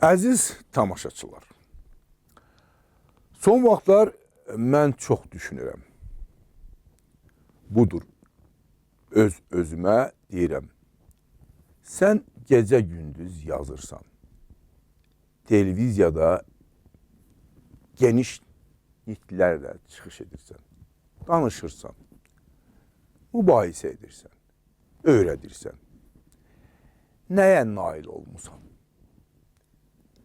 Əziz tamaşaçılar, son vaxtlar mən çox düşünürəm. Budur, özümə deyirəm. Sən gecə-gündüz yazırsan, televiziyada geniş nitlərlə çıxış edirsən, danışırsan, mübahisə edirsən, öyrədirsən. Nəyə nail olmusan?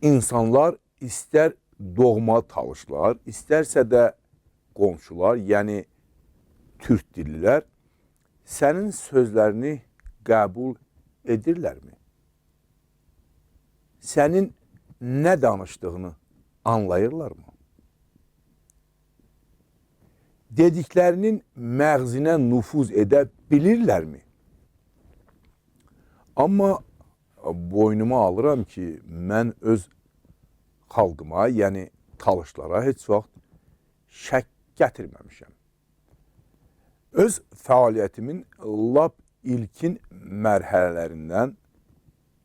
İnsanlar istər doğma talışlar, istərsə də qonşular, yəni türk dillilər sənin sözlərini qəbul edirlərmi? Sənin nə danışdığını anlayırlarmı? Dediklərinin məğzinə nüfuz edə bilirlərmi? Amma boynuma alıram ki, mən öz xalqıma, yəni talışlara heç vaxt şək gətirməmişəm. Öz fəaliyyətimin lap ilkin mərhələlərindən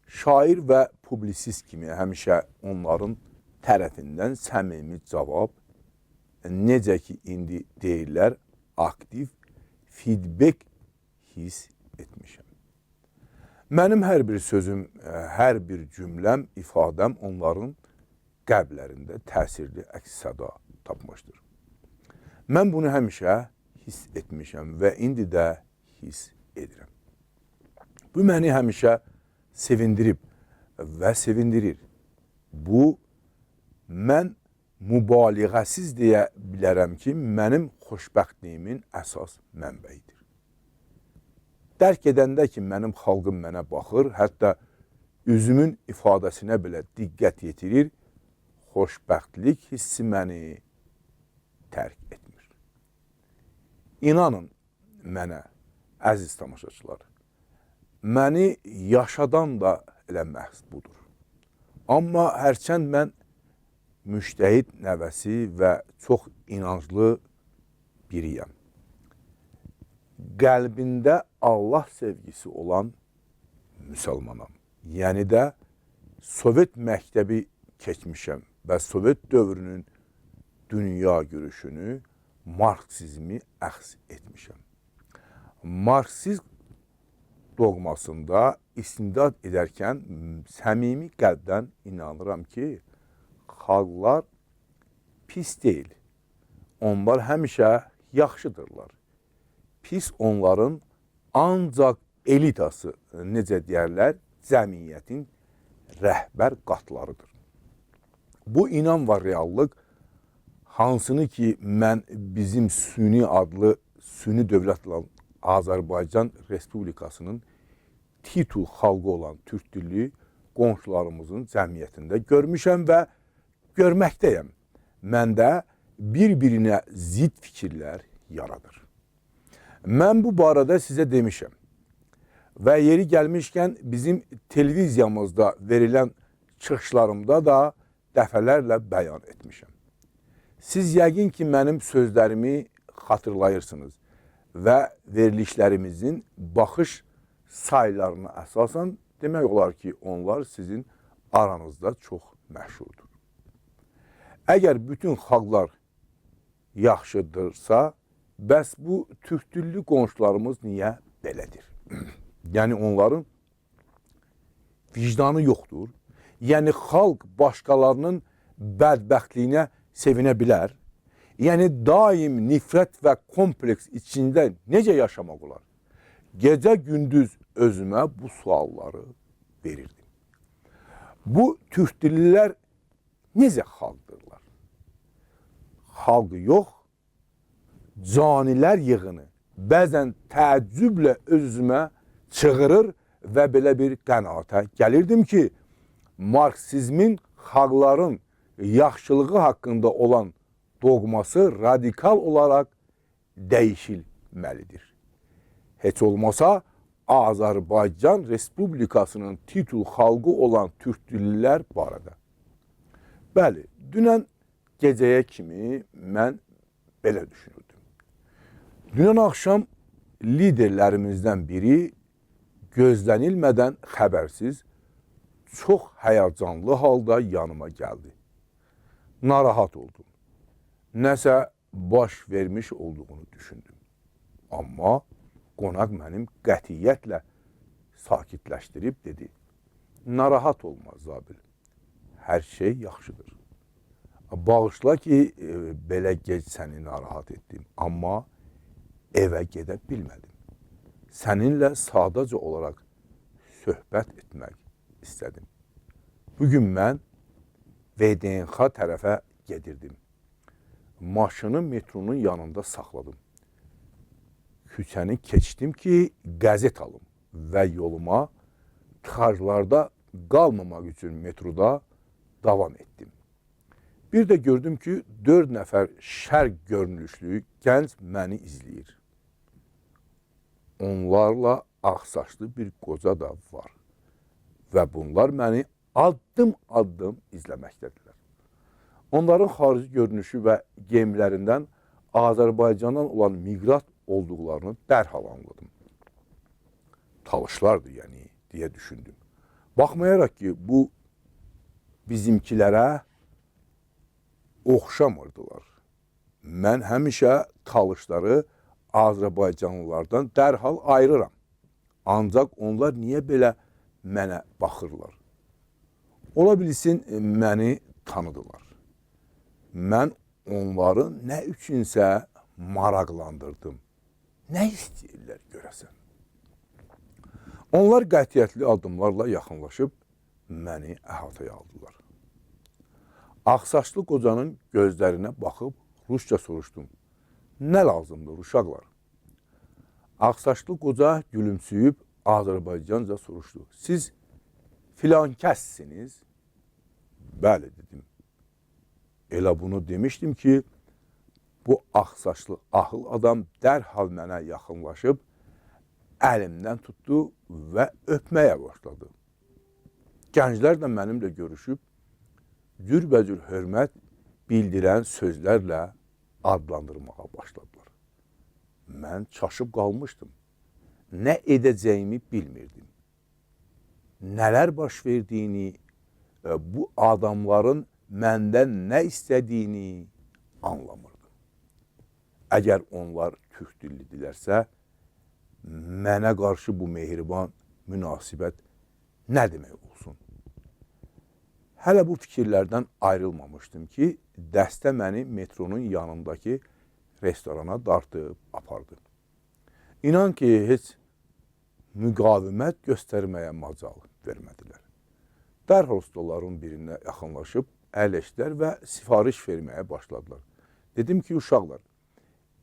şair və publisist kimi həmişə onların tərəfindən səmimi cavab, necə ki indi deyirlər, aktiv feedback hiss etmişəm. Mənim hər bir sözüm, hər bir cümləm, ifadəm onların qəlblərində təsirli əks-səda tapmışdır. Mən bunu həmişə hiss etmişəm və indi də hiss edirəm. Bu məni həmişə sevindirib və sevindirir. Bu, mən mübaliğəsiz deyə bilərəm ki, mənim xoşbəxtliyimin əsas mənbəyidir. Dərk edəndə ki, mənim xalqım mənə baxır, hətta üzümün ifadəsinə belə diqqət yetirir, xoşbəxtlik hissi məni tərk etmir. İnanın mənə, əziz tamaşaçılar, məni yaşadan da elə məhz budur. Amma hərçənd mən müştəhid nəvəsi və çox inanclı biriyəm. Qəlbində Allah sevgisi olan müsəlmanam. Yəni də Sovet məktəbi keçmişəm və Sovet dövrünün dünya görüşünü, Marksizmi əxs etmişəm. Marksizm doğmasında istinad edərkən səmimi qəlbdən inanıram ki, xalqlar pis deyil. Onlar həmişə yaxşıdırlar. Pis onların ancaq elitası, necə deyərlər, cəmiyyətin rəhbər qatlarıdır. Bu inan və reallıq hansını ki, mən bizim Süni adlı, Süni dövlət olan Azərbaycan Respublikasının titul xalqı olan türk dilli qonşularımızın cəmiyyətində görmüşəm və görməkdəyəm. Məndə bir-birinə zid fikirlər yaradır. Mən bu barədə sizə demişəm və yeri gəlmişkən bizim televiziyamızda verilən çıxışlarımda da dəfələrlə bəyan etmişəm. Siz yəqin ki, mənim sözlərimi xatırlayırsınız və verilişlərimizin baxış saylarına əsasən demək olar ki, onlar sizin aranızda çox məşhurdur. Əgər bütün xalqlar yaxşıdırsa, bəs bu türk dilli qonşularımız niyə belədir? Yəni onların vicdanı yoxdur. Yəni xalq başqalarının bədbəxtliyinə sevinə bilər. Yəni daim nifrət və kompleks içində necə yaşamaq olar? Gecə-gündüz özümə bu sualları verirdim. Bu türk dillilər necə xalqdırlar? Xalqı yox, canilər yığını bəzən təəccüblə özümə çığırır və belə bir qənaətə gəlirdim ki, Marksizmin xalqların yaxşılığı haqqında olan doğması radikal olaraq dəyişilməlidir. Heç olmasa Azərbaycan Respublikasının titul xalqı olan türk dillilər barədə. Bəli, dünən gecəyə kimi mən belə düşünürdüm. Dünən axşam liderlərimizdən biri gözlənilmədən xəbərsiz çox həyəcanlı halda yanıma gəldi. Narahat oldum. Nəsə baş vermiş olduğunu düşündüm. Amma qonaq mənim qətiyyətlə sakitləşdirib dedi. Narahat olma Zabil, hər şey yaxşıdır. Bağışla ki, belə gec səni narahat etdim, amma evə gedə bilmədim. Səninlə sadəcə olaraq söhbət etmək istədim. Bugün mən VDNX tərəfə gedirdim. Maşını metronun yanında saxladım. Küçəni keçdim ki, qəzet alım və yoluma tıxaclarda qalmamaq üçün metroda davam etdim. Bir də gördüm ki, 4 nəfər şərq görünüşlü gənc məni izləyir. Onlarla ağsaçlı bir qoca da var və bunlar məni addım-addım izləməkdədirlər. Onların xarici görünüşü və geyimlərindən Azərbaycandan olan miqrat olduqlarını dərhal anladım. Talışlardı yəni, deyə düşündüm. Baxmayaraq ki, bu bizimkilərə oxşamırdılar. Mən həmişə talışları Azərbaycanlılardan dərhal ayırıram. Ancaq onlar niyə belə mənə baxırlar? Ola bilsin, məni tanıdılar. Mən onları nə üçünsə maraqlandırdım. Nə istəyirlər görəsən? Onlar qətiyyətli addımlarla yaxınlaşıb məni əhatəyə aldılar. Ağsaçlı qocanın gözlərinə baxıb rusca soruşdum. Nə lazımdır uşaqlar? Ağsaçlı qoca gülümsüyüb Azərbaycanca soruşdu. Siz filan kəssiniz? Bəli dedim. Elə bunu demişdim ki, bu ağsaçlı ahıl adam dərhal mənə yaxınlaşıb əlimdən tutdu və öpməyə başladı. Gənclər də mənimlə görüşüb cürbəcür hörmət bildirən sözlərlə adlandırmağa başladılar. Mən çaşıb qalmışdım. Nə edəcəyimi bilmirdim. Nələr baş verdiyini, bu adamların məndən nə istədiyini anlamırdım. Əgər onlar türk dillidirlərsə, mənə qarşı bu mehriban münasibət nə demək olsun? Hələ bu fikirlərdən ayrılmamışdım ki, dəstə məni metronun yanındakı restorana dartıb apardı. İnan ki, heç müqavimət göstərməyə macal vermədilər. Dərhal stolların birinə yaxınlaşıb əyləşdilər və sifariş verməyə başladılar. Dedim ki, uşaqlar,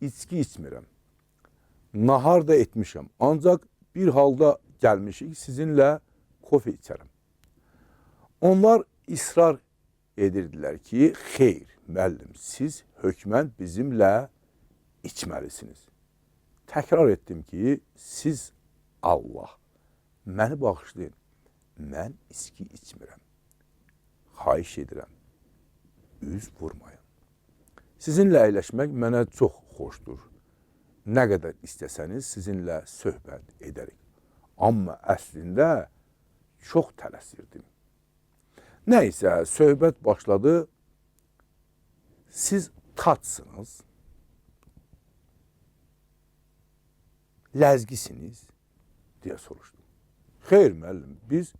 içki içmirəm. Nahar da etmişəm. Ancaq bir halda gəlmişik, sizinlə kofe içərəm. Onlar israr edirdilər ki, xeyr, müəllim, siz hökmən bizimlə içməlisiniz. Təkrar etdim ki, siz Allah, məni bağışlayın, mən içki içmirəm. Xahiş edirəm, üz vurmayın. Sizinlə əyləşmək mənə çox xoşdur. Nə qədər istəsəniz sizinlə söhbət edərik. Amma əslində çox tələsirdim. Nəysə, söhbət başladı. Siz tatsınız, ləzgisiniz, deyə soruşdum. Xeyr, müəllim, biz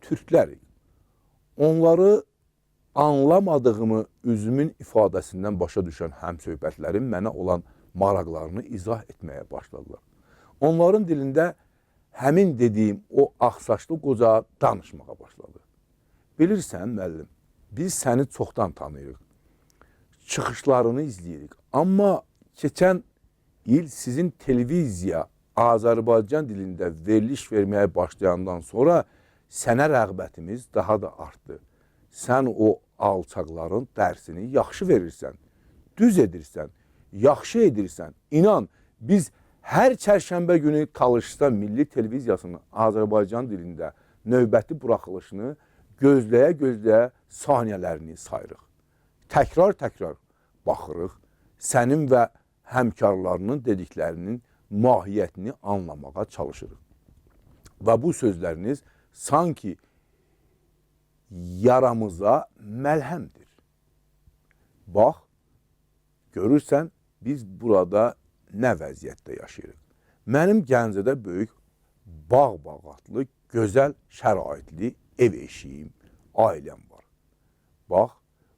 türklərik. Onları anlamadığımı üzümün ifadəsindən başa düşən həmsöhbətlərim mənə olan maraqlarını izah etməyə başladılar. Onların dilində həmin dediyim o ağsaçlı qoca danışmağa başladı. Bilirsən, müəllim, biz səni çoxdan tanıyırıq. Çıxışlarını izləyirik. Amma keçən il sizin televiziya Azərbaycan dilində veriliş verməyə başlayandan sonra sənə rəğbətimiz daha da artdı. Sən o alçaqların dərsini yaxşı verirsən, düz edirsən, yaxşı edirsən. İnan, biz hər çərşənbə günü Talışda Milli Televiziyasının Azərbaycan dilində növbəti buraxılışını gözləyə-gözləyə saniyələrini sayırıq. Təkrar-təkrar baxırıq, sənin və həmkarlarının dediklərinin mahiyyətini anlamağa çalışırıq. Və bu sözləriniz sanki yaramıza məlhəmdir. Bax, görürsən, biz burada nə vəziyyətdə yaşayırıq. Mənim Gəncədə böyük bağ-bağatlı, gözəl şəraitli ev eşiyim, ailəm var. Bax,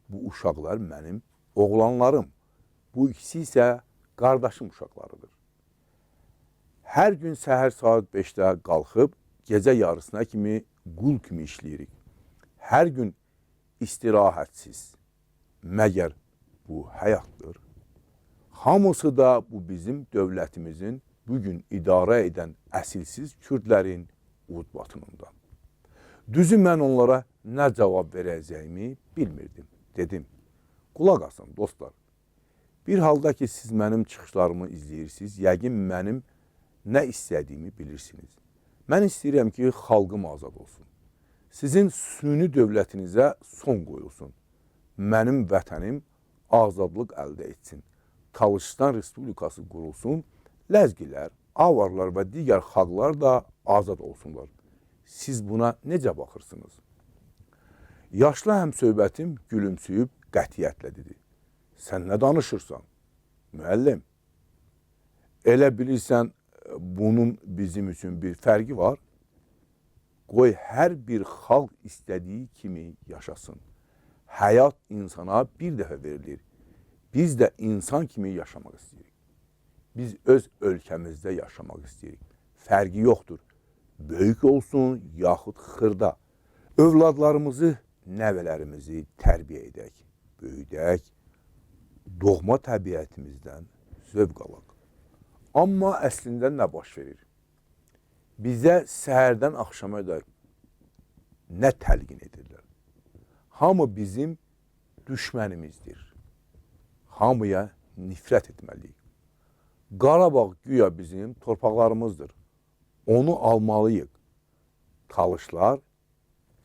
bu uşaqlar mənim oğlanlarım. Bu ikisi isə qardaşım uşaqlarıdır. Hər gün səhər saat 5-də qalxıb, gecə yarısına kimi qul kimi işləyirik. Hər gün istirahətsiz. Məgər bu həyatdır? Hamısı da bu bizim dövlətimizin bugün idarə edən əsilsiz Kürdlərin udbatınından. Düzü mən onlara nə cavab verəcəyimi bilmirdim. Dedim, qulaq asın dostlar. Bir halda ki siz mənim çıxışlarımı izləyirsiniz, yəqin mənim nə istədiyimi bilirsiniz. Mən istəyirəm ki, xalqım azad olsun. Sizin süni dövlətinizə son qoyulsun. Mənim vətənim azadlıq əldə etsin. Talışistan Respublikası qurulsun. Ləzgilər, avarlar və digər xalqlar da azad olsunlar. Siz buna necə baxırsınız? Yaşlı həmsöhbətim gülümsüyüb qətiyyətlə dedi. Sən nə danışırsan? Müəllim, elə bilirsən, bunun bizim üçün bir fərqi var. Qoy hər bir xalq istədiyi kimi yaşasın. Həyat insana bir dəfə verilir. Biz də insan kimi yaşamaq istəyirik. Biz öz ölkəmizdə yaşamaq istəyirik. Fərqi yoxdur. Böyük olsun, yaxud xırda. Övladlarımızı, nəvələrimizi tərbiyə edək, böyüdək, doğma təbiətimizdən zövq alaq. Amma əslində nə baş verir? Bizə səhərdən axşama da nə təlqin edirlər? Hamı bizim düşmənimizdir. Hamıya nifrət etməliyik. Qarabağ güya bizim torpaqlarımızdır. Onu almalıyıq. Talışlar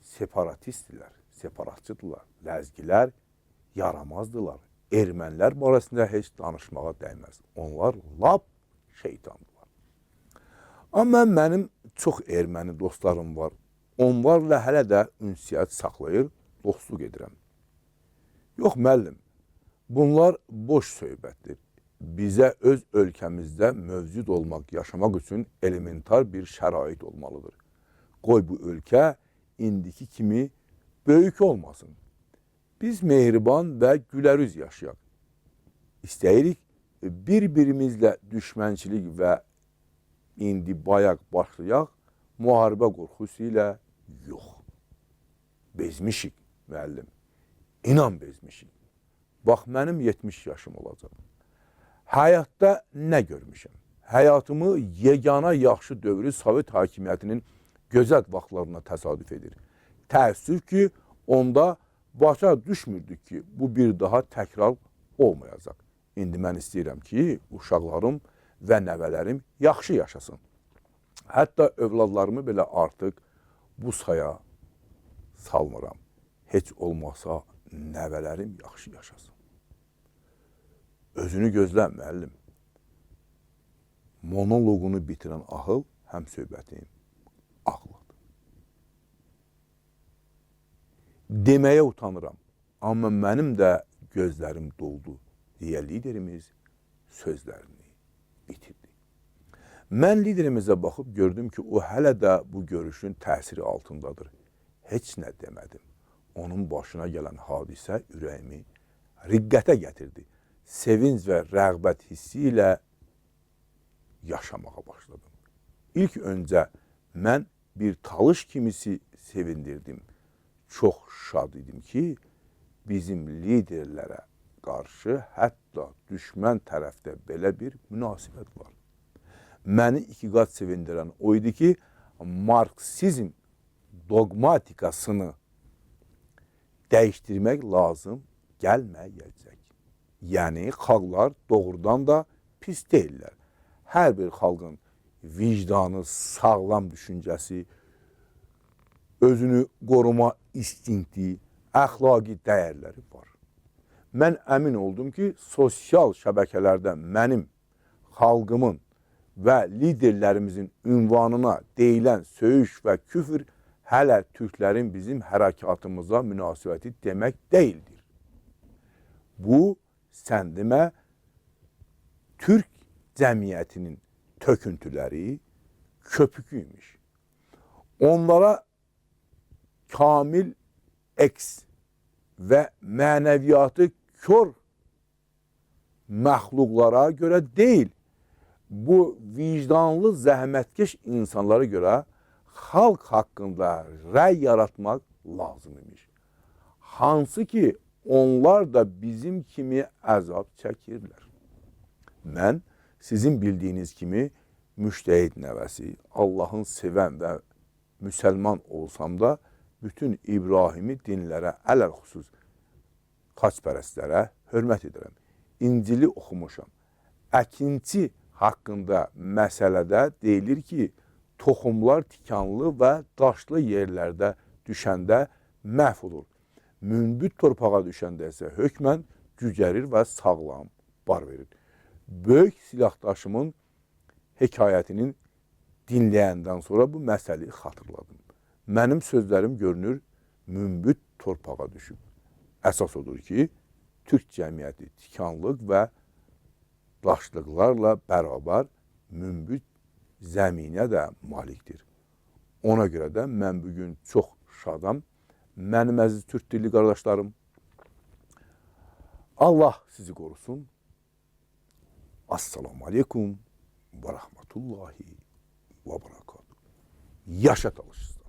separatistdirlər, separatçıdırlar. Ləzgilər yaramazdılar. Ermənilər barəsində heç danışmağa dəyməz. Onlar lap şeytandırlar. Amma mənim çox erməni dostlarım var. Onlarla hələ də ünsiyyət saxlayır, dostluq edirəm. Yox müəllim, bunlar boş söhbətdir. Bizə öz ölkəmizdə mövcud olmaq, yaşamaq üçün elementar bir şərait olmalıdır. Qoy bu ölkə indiki kimi böyük olmasın. Biz mehriban və gülərüz yaşayaq. İstəyirik bir-birimizlə düşmənçilik və indi bayaq başlayaq, müharibə qorxusu ilə yox. Bezmişik müəllim, inan bezmişik. Bax, mənim 70 yaşım olacaq. Həyatda nə görmüşəm? Həyatımı yegana yaxşı dövrü Sovet hakimiyyətinin gözəl vaxtlarına təsadüf edir. Təəssüf ki, onda başa düşmürdük ki, bu bir daha təkrar olmayacaq. İndi mən istəyirəm ki, uşaqlarım və nəvələrim yaxşı yaşasın. Hətta övladlarımı belə artıq bu saya salmıram. Heç olmasa nəvələrim yaxşı yaşasın. Özünü gözlə müəllim. Monoloqunu bitirən ahıl həm söhbətim ağladı. Deməyə utanıram, amma mənim də gözlərim doldu deyə liderimiz sözlərini bitirdi. Mən liderimizə baxıb gördüm ki, o hələ də bu görüşün təsiri altındadır. Heç nə demədim. Onun başına gələn hadisə ürəyimi riqqətə gətirdi. Sevinç və rəğbət hissi ilə yaşamağa başladım. İlk öncə mən bir talış kimisi sevindirdim. Çox şad idim ki, bizim liderlərə qarşı hətta düşmən tərəfdə belə bir münasibət var. Məni iki qat sevindirən o idi ki, Marksizm dogmatikasını dəyişdirmək lazım gəlməyəcək. Yəni, xalqlar doğrudan da pis deyirlər. Hər bir xalqın vicdanı, sağlam düşüncəsi, özünü qoruma instinkti, əxlaqi dəyərləri var. Mən əmin oldum ki, sosial şəbəkələrdə mənim, xalqımın və liderlərimizin ünvanına deyilən söyüş və küfür hələ türklərin bizim hərəkatımıza münasibəti demək deyildir. Bu, sən demə, Türk cəmiyyətinin töküntüləri köpüküymüş. Onlara kamil eks və mənəviyyatı kör məxluqlara görə deyil, bu vicdanlı, zəhmətkeş insanlara görə xalq haqqında rəy yaratmaq lazım imiş. Hansı ki, onlar da bizim kimi əzab çəkirlər. Mən sizin bildiyiniz kimi müştəhid nəvəsi, Allahın sevən və müsəlman olsam da, bütün İbrahimi dinlərə, ələl-xüsus xaçpərəstlərə hörmət edirəm. İncili oxumuşam. Əkinçi haqqında məsələdə deyilir ki, toxumlar tikanlı və daşlı yerlərdə düşəndə məhv olur. Münbit torpağa düşəndə isə hökmən cücərir və sağlam bar verir. Böyük silahdaşımın hekayətinin dinləyəndən sonra bu məsələyi xatırladım. Mənim sözlərim görünür, münbit torpağa düşüb. Əsas odur ki, Türk cəmiyyəti tikanlıq və daşlıqlarla bərabər münbit zəminə də malikdir. Ona görə də mən bugün çox şadam. Mənim əziz Türk dilli qardaşlarım, Allah sizi qorusun. Assalamu aleykum və rəhmətullahi və barakatuhu. Yaşa Talışistan.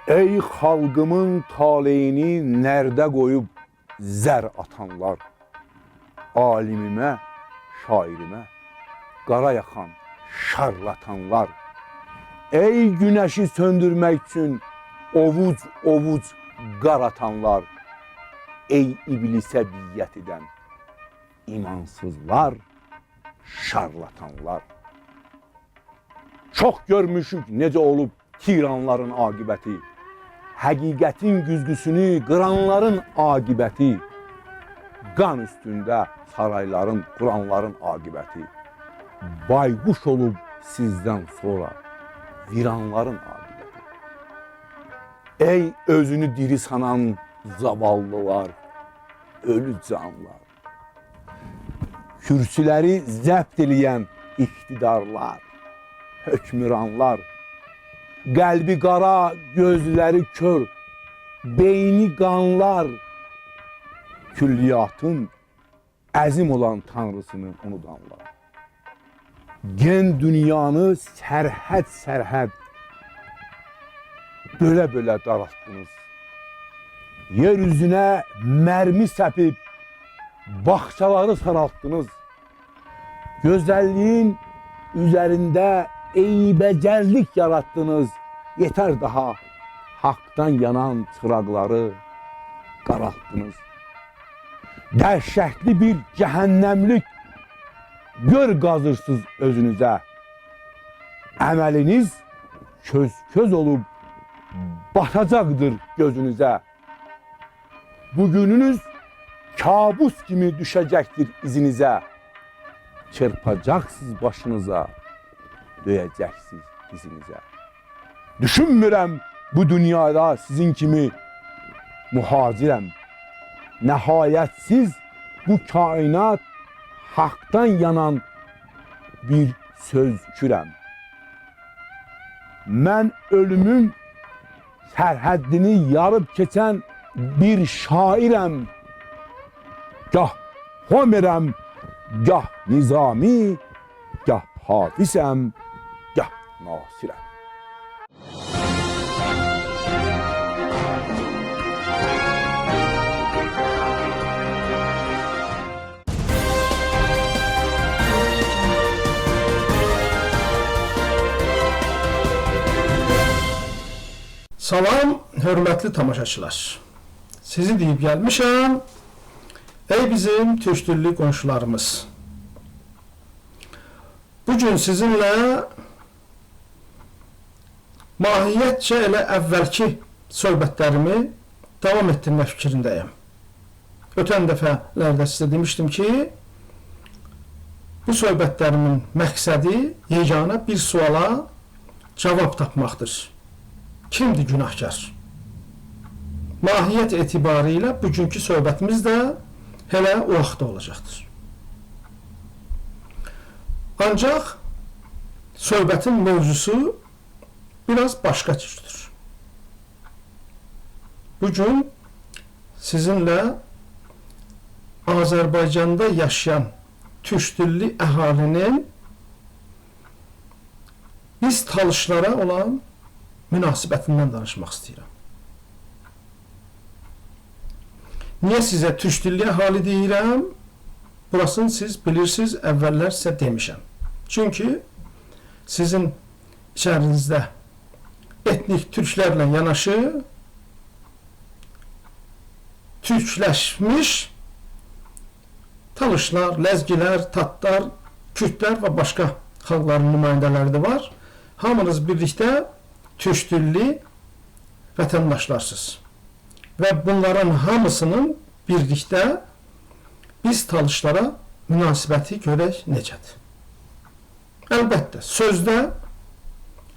Ey xalqımın taleyini nərdə qoyub zər atanlar, alimimə, şairimə, qara yaxan şarlatanlar, ey günəşi söndürmək üçün ovuc qar atanlar, ey iblisə biyyət edən imansızlar, şarlatanlar. Çox görmüşük necə olub tiranların aqibəti, həqiqətin güzgüsünü qıranların aqibəti, qan üstündə sarayların, quranların aqibəti, bayquş olub sizdən sonra viranların aqibəti. Ey özünü diri sanan zavallılar, ölü canlar. Kürsüləri zəbt eləyən iqtidarlar, hökmüranlar, qəlbi qara, gözləri kör, beyni qanlar, külliyatın əzim olan tanrısını unudanlar. Gen dünyanı sərhəd bölə-bölə daraltdınız. Yeryüzünə mərmi səpib bağçaları saraltdınız. Gözəlliyin üzərində eybəcərlik yarattınız. Yetər daha haqdan yanan çıraqları qaraltdınız. Dəhşətli bir cəhənnəmlik gör qazırsınız özünüzə. Əməliniz köz olub batacaqdır gözünüzə. Bugününüz kabus kimi düşəcəkdir izinizə. Çırpacaqsınız başınıza, döyəcəksiniz dizinizə. Düşünmürəm bu dünyada sizin kimi muhacirəm. Nəhayətsiz bu kainat haqdan yanan bir sözkürəm. Mən ölümün sərhəddini yarıb keçən bir şairəm. Gah Homerəm, gah Nizami, gah Hafizəm, gah Nasirəm. Salam, hörmətli tamaşaçılar. Sizi deyib gəlmişəm, ey bizim türk-dilli qonşularımız. Bugün sizinlə mahiyyətcə elə əvvəlki söhbətlərimi davam etdirmək fikrindəyim. Ötən dəfələrdə sizə demişdim ki, bu söhbətlərimin məqsədi yeganə bir suala cavab tapmaqdır. Kimdir günahkar? Mahiyyət etibarilə bugünkü söhbətimiz də hələ o vaxtda olacaqdır. Ancaq söhbətin mövzusu biraz başqa cürdür. Bugün sizinlə Azərbaycanda yaşayan türk-dilli əhalinin biz talışlara olan münasibətindən danışmaq istəyirəm. Niyə sizə türk-dilli əhali deyirəm? Burasını siz bilirsiniz, əvvəllər sizə demişəm. Çünki sizin içərinizdə etnik türklərlə yanaşı türkləşmiş talışlar, ləzgilər, tatlar, kürdlər və başqa xalqların nümayəndələri də var. Hamınız birlikdə türk-dilli vətəndaşlarsınız. Və bunların hamısının birlikdə biz talışlara münasibəti görək necədir. Əlbəttə, sözdə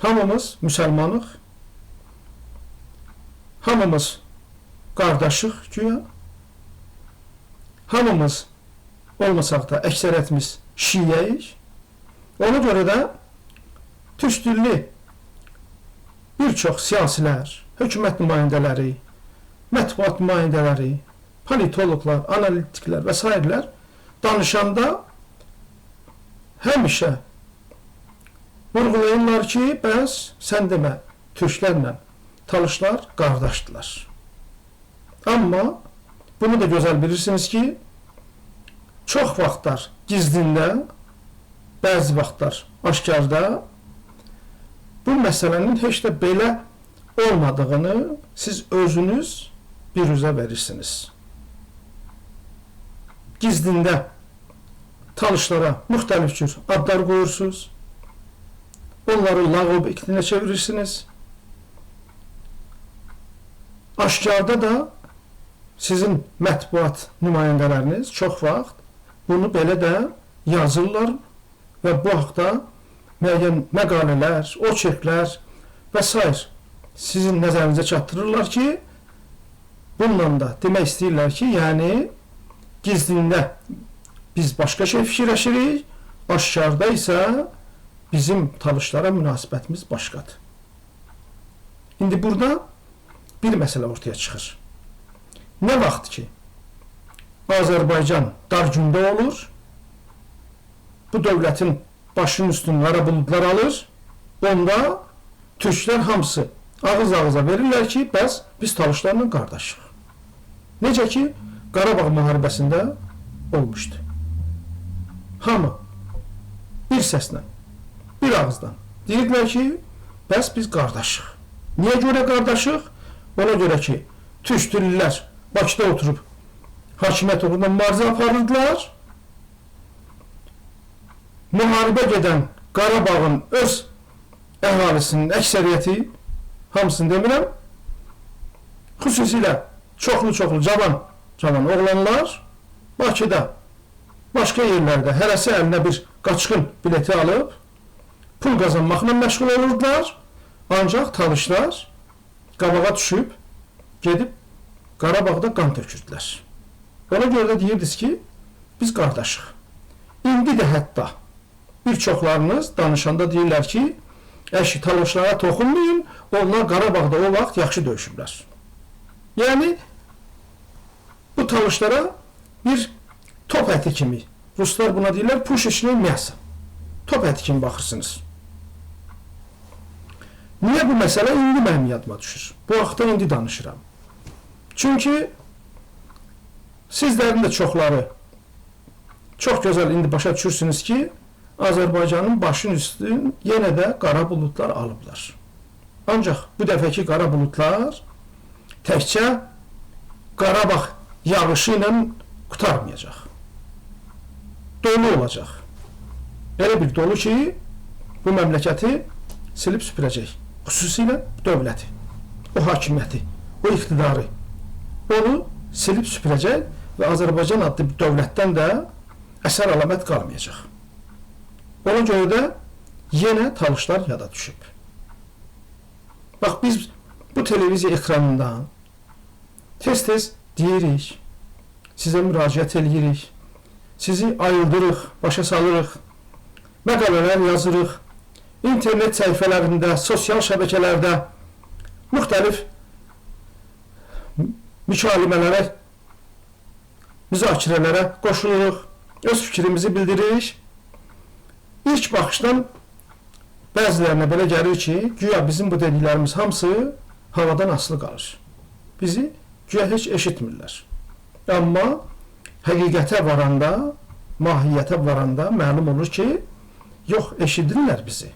hamımız müsəlmanıq, hamımız qardaşıq güya, hamımız olmasaq da əksəriyyətimiz şiiyəyik. Ona görə də türk-dilli bir çox siyasilər, hökumət nümayəndələri, mətbuat nümayəndələri, politologlar, analitiklər və s. danışanda həmişə vurğulayırlar ki, bəs sən demə, türklərlə talışlar qardaşdılar. Amma bunu da gözəl bilirsiniz ki, çox vaxtlar gizlində, bəzi vaxtlar aşkarda bu məsələnin heç də belə olmadığını siz özünüz bir üzə verirsiniz. Gizlində talışlara müxtəlif cür adlar qoyursunuz, onları lağıb iktinə çevirirsiniz. Aşkarda da sizin mətbuat nümayəndələriniz çox vaxt bunu belə də yazırlar və bu haqda müəyyən məqalələr, oçerklər və s. sizin nəzərinizə çatdırırlar ki, bununla da demək istəyirlər ki, yəni gizlində biz başqa şey fikirləşirik, aşkarda isə bizim talışlara münasibətimiz başqadır. İndi burada bir məsələ ortaya çıxır. Nə vaxt ki, Azərbaycan dar gündə olur, bu dövlətin başının üstünü qara buludlar alır, onda türklər hamısı ağız-ağıza verirlər ki, bəs biz talışlarla qardaşıq. Necə ki, Qarabağ müharibəsində olmuşdu. Hamı bir səslə, bir ağızdan deyirdilər ki, bəs biz qardaşıq. Niyə görə qardaşıq? Ona görə ki, türk dillilər Bakıda oturub hakimiyyət uğrunda mübarizə aparırdılar. Müharibə gedən Qarabağın öz əhalisinin əksəriyyəti, hamısını demirəm, xüsusilə çoxlu cavan oğlanlar Bakıda, başqa yerlərdə hərəsi əlinə bir qaçqın bileti alıb, pul qazanmaqla məşğul olurdular. Ancaq talışlar qabağa düşüb, gedib Qarabağda qan tökürdülər. Ona görə də deyirdiniz ki, biz qardaşıq. İndi də hətta bir çoxlarınız danışanda deyirlər ki, əşi talışlara toxunmayın, onlar Qarabağda o vaxt yaxşı döyüşüblər. Yəni, bu talışlara bir top əti kimi, Ruslar buna deyirlər, pushечное мясо. Top əti kimi baxırsınız. Niyə bu məsələ indi mənim yadıma düşür? Bu vaxtda indi danışıram. Çünki sizlərin də çoxları çox gözəl indi başa düşürsünüz ki, Azərbaycanın başının üstün yenə də qara buludlar alıblar. Ancaq bu dəfəki qara buludlar təkcə Qarabağ yağışı ilə qutarmayacaq. Dolu olacaq. Elə bir dolu ki, bu məmləkəti silib süpürəcək. Xüsusilə dövləti, o hakimiyyəti, o iqtidarı. Onu silib süpürəcək və Azərbaycan adlı bir dövlətdən də əsər əlamət qalmayacaq. Ona görə də yenə talışlar yada düşüb. Bax, biz bu televiziya ekranından tez-tez deyirik, sizə müraciət edirik, sizi ayıldırıq, başa salırıq, məqalələr yazırıq, internet səhifələrində, sosial şəbəkələrdə müxtəlif mükalimələrə, müzakirələrə qoşuluruq, öz fikrimizi bildiririk. İlk baxışdan bəzilərinə belə gəlir ki, güya bizim bu dediklərimiz hamısı havadan asılı qalır. Bizi güya heç eşitmirlər. Amma həqiqətə varanda, mahiyyətə varanda məlum olur ki, yox, eşidirlər bizi.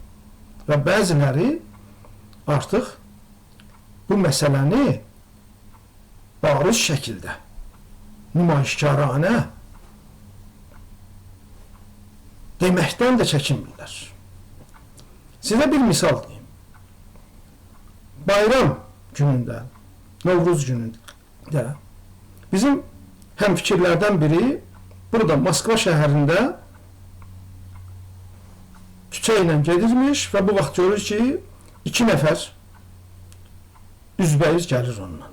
Və bəziləri artıq bu məsələni bariz şəkildə, nümayişkaranə deməkdən də çəkinmirlər. Sizə bir misal deyim. Bayram günündə, Novruz günündə bizim həmfikirlərdən biri burada Moskva şəhərində küçə ilə gedirmiş və bu vaxt görür ki, 2 nəfər üzbəyiz gəlir ondan.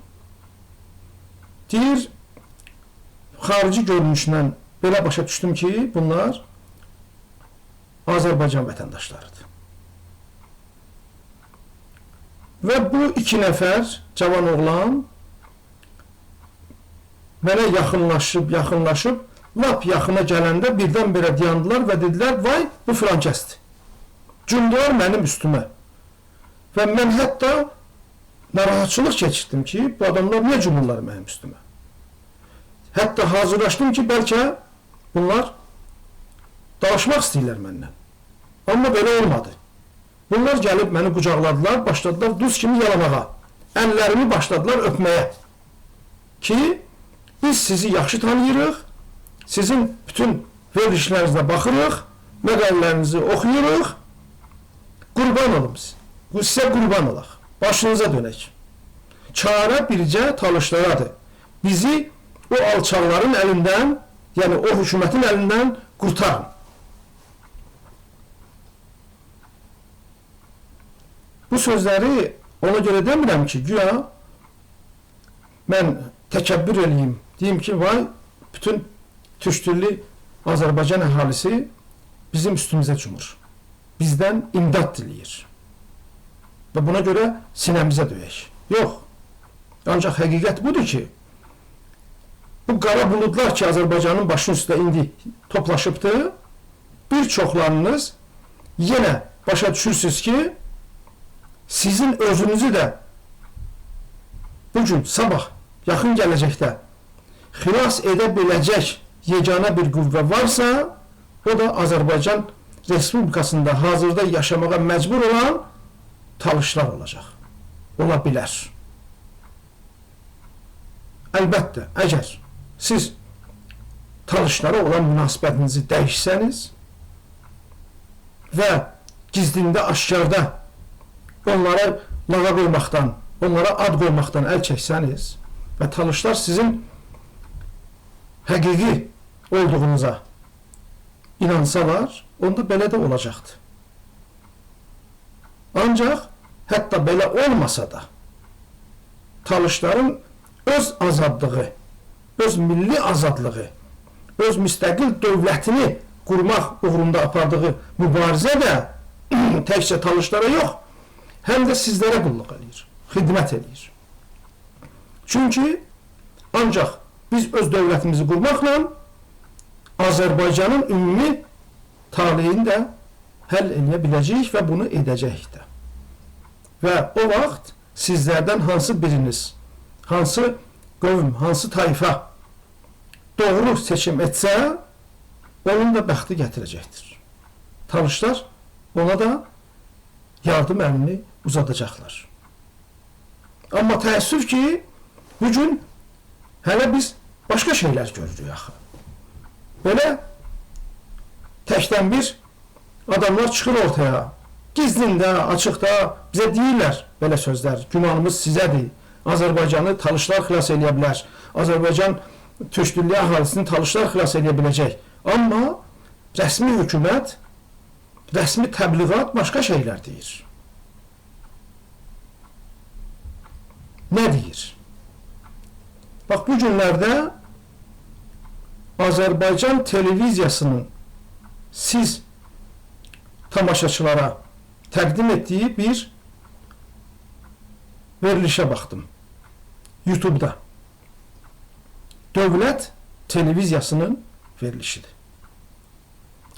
Deyir, xarici görünüşlə belə başa düşdüm ki, bunlar Azərbaycan vətəndaşlarıdır. Və bu 2 nəfər cavan oğlan mənə yaxınlaşıb, lap yaxına gələndə birdən-birə dayandılar və dedilər, vay, bu filankəsdir. Cümdülər mənim üstümə. Və mən hətta narahatçılıq keçirdim ki, bu adamlar niyə cümdülər mənim üstümə? Hətta hazırlaşdım ki, bəlkə bunlar dalaşmaq istəyirlər məndən. Amma belə olmadı. Bunlar gəlib məni qucaqladılar, başladılar duz kimi yalamağa. Əllərimi başladılar öpməyə. Ki, biz sizi yaxşı tanıyırıq, sizin bütün verilişlərinizə baxırıq, məqalələrinizi oxuyuruq, qurban olum siz. Sizə qurban olaq. Başınıza dönək. Çarə bircə talışlaradır. Bizi o alçaqların əlindən, yəni o hökumətin əlindən qurtarın. Bu sözləri Ona görə demirəm ki, güya mən təkəbbür eləyim, deyim ki, vay, bütün türk dilli Azərbaycan əhalisi bizim üstümüzə cumur. Bizdən imdad diləyir. Və buna görə sinəmizə döyək. Yox. Ancaq həqiqət budur ki, bu qara buludlar ki, Azərbaycanın başının üstündə indi toplaşıbdır, bir çoxlarınız yenə başa düşürsünüz ki, sizin özünüzü də bugün, sabah, yaxın gələcəkdə xilas edə biləcək yeganə bir qüvvə varsa, o da Azərbaycan Respublikasında hazırda yaşamağa məcbur olan talışlar olacaq. Ola bilər. Əlbəttə, əgər siz talışlara olan münasibətinizi dəyişsəniz və gizlində, aşkarda onlara lağa qoymaqdan, onlara ad qoymaqdan əl çəksəniz və talışlar sizin həqiqi olduğunuza inansalar, onda belə də olacaqdır. Ancaq, hətta belə olmasa da, talışların öz azadlığı, öz milli azadlığı, öz müstəqil dövlətini qurmaq uğrunda apardığı mübarizə də təkcə talışlara yox, həm də sizlərə qulluq edir, xidmət edir. Çünki ancaq biz öz dövlətimizi qurmaqla Azərbaycanın ümumi taleyini də həll edə biləcəyik və bunu edəcəyik də. Və o vaxt sizlərdən hansı biriniz, hansı qövm, hansı tayfa doğru seçim etsə, onun da bəxti gətirəcəkdir. Talışlar ona da yardım əlini uzadacaqlar. Amma təəssüf ki, bugün hələ biz başqa şeylər görürük axı. Belə təkdən bir adamlar çıxır ortaya, gizlində, açıqda bizə deyirlər belə sözlər, gümanımız sizədir, Azərbaycanı talışlar xilas edə bilər, Azərbaycan türk dilli əhalisini talışlar xilas edə biləcək. Amma rəsmi hökumət, rəsmi təbliğat başqa şeylər deyir. Nə deyir? Bax, bu günlərdə Azərbaycan televiziyasının siz tamaşaçılara təqdim etdiyi bir verilişə baxdım. YouTube-da. Dövlət televiziyasının verilişidir.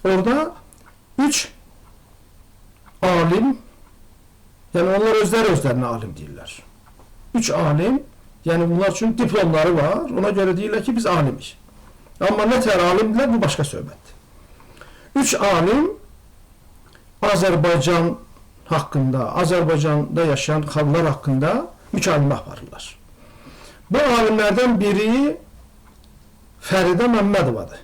Orada 3 alim, yəni onlar özlərinə alim deyirlər. 3 alim, yəni bunlar üçün diplomları var, ona görə deyirlər ki, biz alimik. Amma nə tər alimdirlər, bu başqa söhbətdir. 3 alim Azərbaycan haqqında, Azərbaycanda yaşayan xalqlar haqqında mükalimə aparırlar. Bu alimlərdən biri Fəridə Məmmədovadır.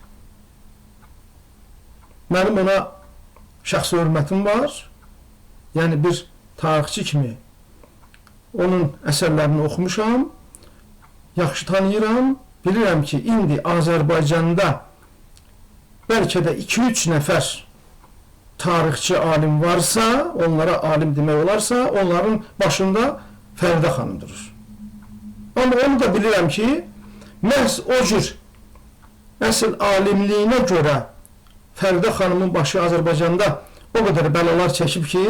Mənim ona şəxsi hörmətim var. Yəni bir tarixçi kimi onun əsərlərini oxumuşam, yaxşı tanıyıram. Bilirəm ki, indi Azərbaycanda bəlkə də 2-3 nəfər tarixçi alim varsa, onlara alim demək olarsa, onların başında Fəridə xanım durur. Amma onu da bilirəm ki, məhz o cür əsl alimliyinə görə Fəridə xanımın başı Azərbaycanda o qədər bəlalar çəkib ki,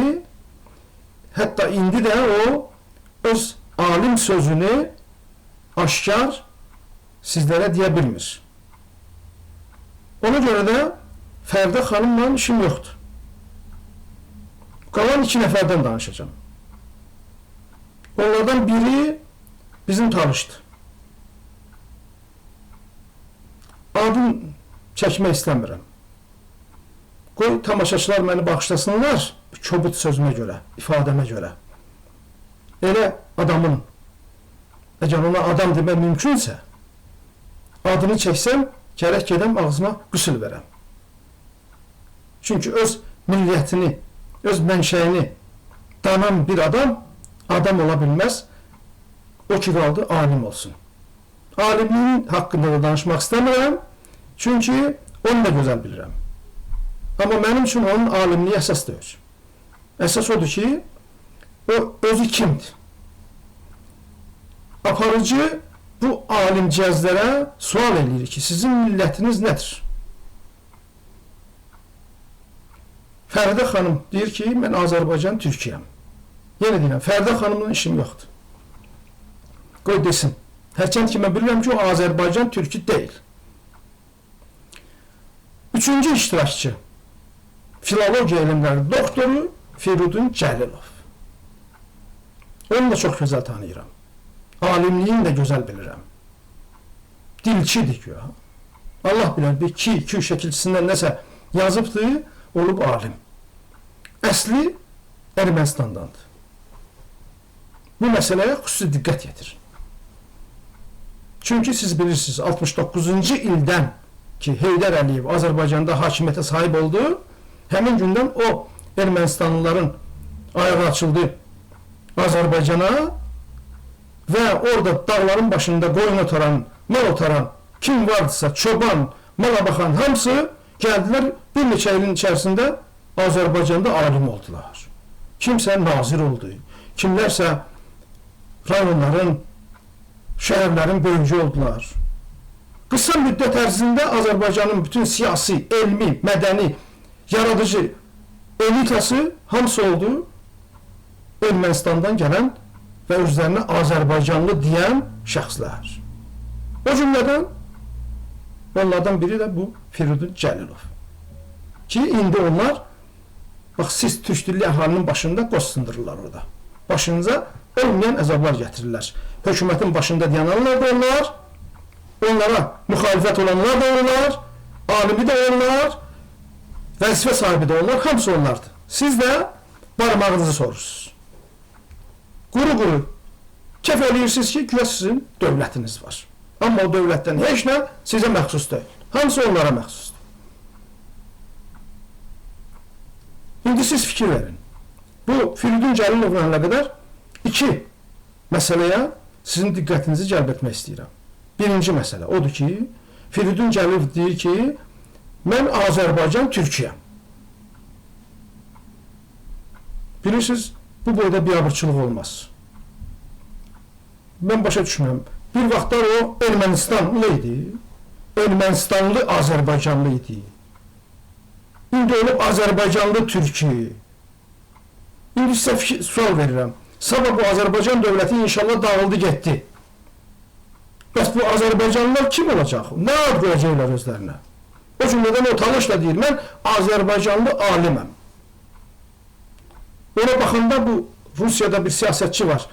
hətta indi də o öz alim sözünü aşkar sizlərə deyə bilmir. Ona görə də Fəridə xanımla işim yoxdur. Qalan 2 nəfərdən danışacağım. Onlardan biri bizim tanışdır. Adını çəkmək istəmirəm. Qoy tamaşaçılar məni bağışlasınlar kobud sözümə görə, ifadəmə görə. Elə adamın, əgər ona adam demək mümkünsə, adını çəksəm, gərək gedəm ağzıma qüsül verəm. Çünki öz milliyyətini, öz mənşəyini danan bir adam ola bilməz, o ki qaldı alim olsun. Alimliyin haqqında da danışmaq istəmirəm, çünki onu da gözəl bilirəm. Amma mənim üçün onun alimliyi əsas deyil. Əsas odur ki, o özü kimdir? aparıcı bu alimcəzlərə sual eləyir ki, sizin millətiniz nədir? Fəridə xanım deyir ki, mən Azərbaycan Türkiyəm. Yenə deyirəm, Fəridə xanımla işim yoxdur. Qoy desin. Hərçənd ki, mən bilirəm ki, o Azərbaycan Türkü deyil. Üçüncü iştirakçı, filologiya elmləri doktoru Firidun Cəlilov. Onu da çox gözəl tanıyıram. Alimliyini də gözəl bilirəm. Dilçidir ki, Allah bilər, bir iki şəkilçisindən nəsə yazıbdır, olub alim. Əsli Ermənistandandır. Bu məsələyə xüsusi diqqət yetirin. Çünki siz bilirsiniz, 69-cu ildən ki, Heydər Əliyev Azərbaycanda hakimiyyətə sahib oldu, həmin gündən o Ermənistanlıların ayağı açıldı Azərbaycana və orada dağların başında qoyun otaran, mal otaran, kim vardısa, çoban, mala baxan hamısı gəldilər, bir neçə ilin içərisində Azərbaycanda alim oldular. Kimsə nazir oldu, kimlərsə rayonların, şəhərlərin böyücü oldular. Qısa müddət ərzində Azərbaycanın bütün siyasi, elmi, mədəni, yaradıcı elitası hamısı oldu Ermənistandan gələn və özlərinə Azərbaycanlı deyən şəxslər. O cümlədən onlardan biri də bu Firidun Cəlilov. Ki, indi onlar, bax, siz türk dilli əhalinin başında qoz sındırırlar orada. Başınıza olmayan əzablar gətirirlər. Hökumətin başında dayananlar da onlar, onlara müxalifət olanlar da onlar, alimi də onlar, vəzifə sahibi də onlar, hamısı onlardır. Siz də barmağınızı sorursunuz. Quru-quru kef eləyirsiniz ki, güya sizin dövlətiniz var. Amma o dövlətdən heç nə sizə məxsus deyil. Hamısı onlara məxsusdur. İndi siz fikir verin. Bu Firidun Cəlilovla əlaqədar iki məsələyə sizin diqqətinizi cəlb etmək istəyirəm. Birinci məsələ odur ki, Firidun Cəlilov deyir ki, mən Azərbaycan Türkiyəm. Bilirsiniz, bu boyda biabırçılıq olmaz. Mən başa düşmürəm. Bir vaxtlar o Ermənistanlı idi. Ermənistanlı Azərbaycanlı idi. İndi olub Azərbaycanlı Türkü. İndi sizə sual verirəm. Sabah bu Azərbaycan dövləti inşallah dağıldı, getdi. Bəs bu Azərbaycanlılar kim olacaq? Nə ad qoyacaqlar özlərinə? O cümlədən o tanışla deyir, mən Azərbaycanlı aliməm. Ona baxanda bu Rusiyada bir siyasətçi var,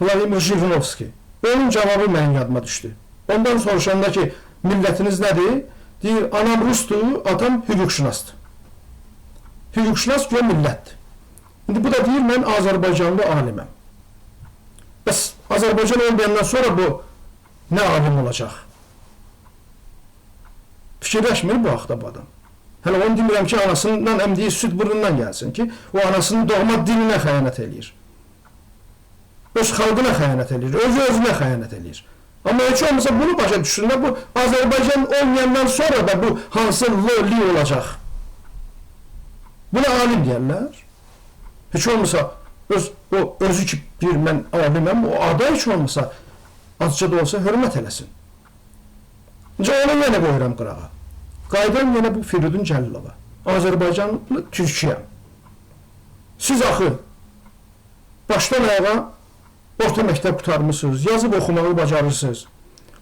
Vladimir Jirinovski. Onun cavabı mənim yadıma düşdü. Ondan soruşanda ki, millətiniz nədir? Deyir, anam Rusdur, atam hüquqşünasdır. Hüquqşünas güya millətdir. İndi bu da deyir, mən Azərbaycanlı aliməm. Bəs Azərbaycan olmayandan sonra bu nə alim olacaq? Fikirləşmir bu haqda bu adam. Hələ onu demirəm ki, anasından əmdiyi süd burnundan gəlsin ki, o anasının doğma dilinə xəyanət eləyir. Öz xalqına xəyanət eləyir, özü-özünə xəyanət eləyir. Amma heç olmasa bunu başa düşsünlər, bu Azərbaycan olmayandan sonra da bu hansı li olacaq? Buna alim deyərlər. Heç olmasa özü ki, bir mən aliməm, o adı heç olmasa azca da olsa hörmət eləsin. Onu yenə qoyuram qırağa. Qaydam yenə bu Firidun Cəlilova. Azərbaycanlı Türkiyəm. Siz axı başdan ayağa orta məktəb qutarmısınız, yazıb oxumağı bacarırsınız.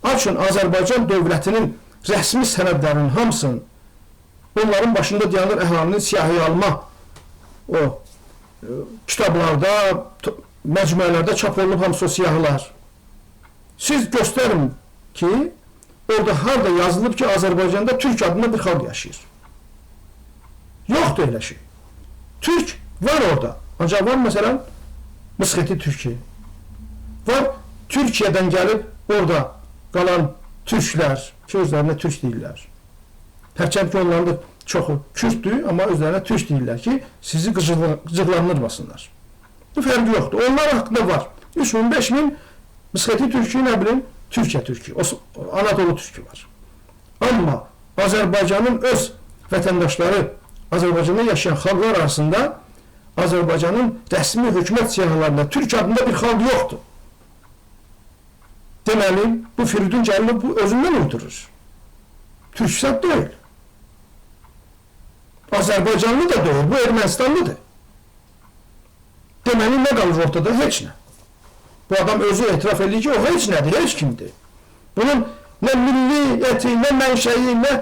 Açın Azərbaycan dövlətinin rəsmi sənədlərinin hamısını, onların başında dayanır əhalinin siyahı alma, o kitablarda, məcmuələrdə çap olunub hamısı o siyahılar. Siz göstərin ki, orada harada yazılıb ki, Azərbaycanda Türk adında bir xalq yaşayır. Yoxdur elə şey. Türk var orada. Ancaq var məsələn, Mısxeti Türkiye. Var, Türkiyədən gəlib orada qalan türklər ki, özlərinə türk deyirlər. Hərçənd ki, onların da çoxu Kürtdür, amma özlərinə türk deyirlər ki, sizi qıcıqlandırmasınlar. Bu fərqi yoxdur. Onlar haqqında var. 3-5 min Mısxeti Türkiye, nə bilim, Türkiyə Türkü, Anadolu Türkü var. Amma Azərbaycanın öz vətəndaşları, Azərbaycanda yaşayan xalqlar arasında Azərbaycanın rəsmi hökumət siyahılarında Türk adında bir xalq yoxdur. Deməli, bu Firidun Cəlilov bu özündən uydurur. Türkçə deyil. Azərbaycanlı da deyil, bu Ermənistanlıdır. Deməli, nə qalır ortada? Heç nə. Bu adam özü etiraf edir ki, o heç nədir, heç kimdir. Bunun nə milli eti, nə mənşəyi, nə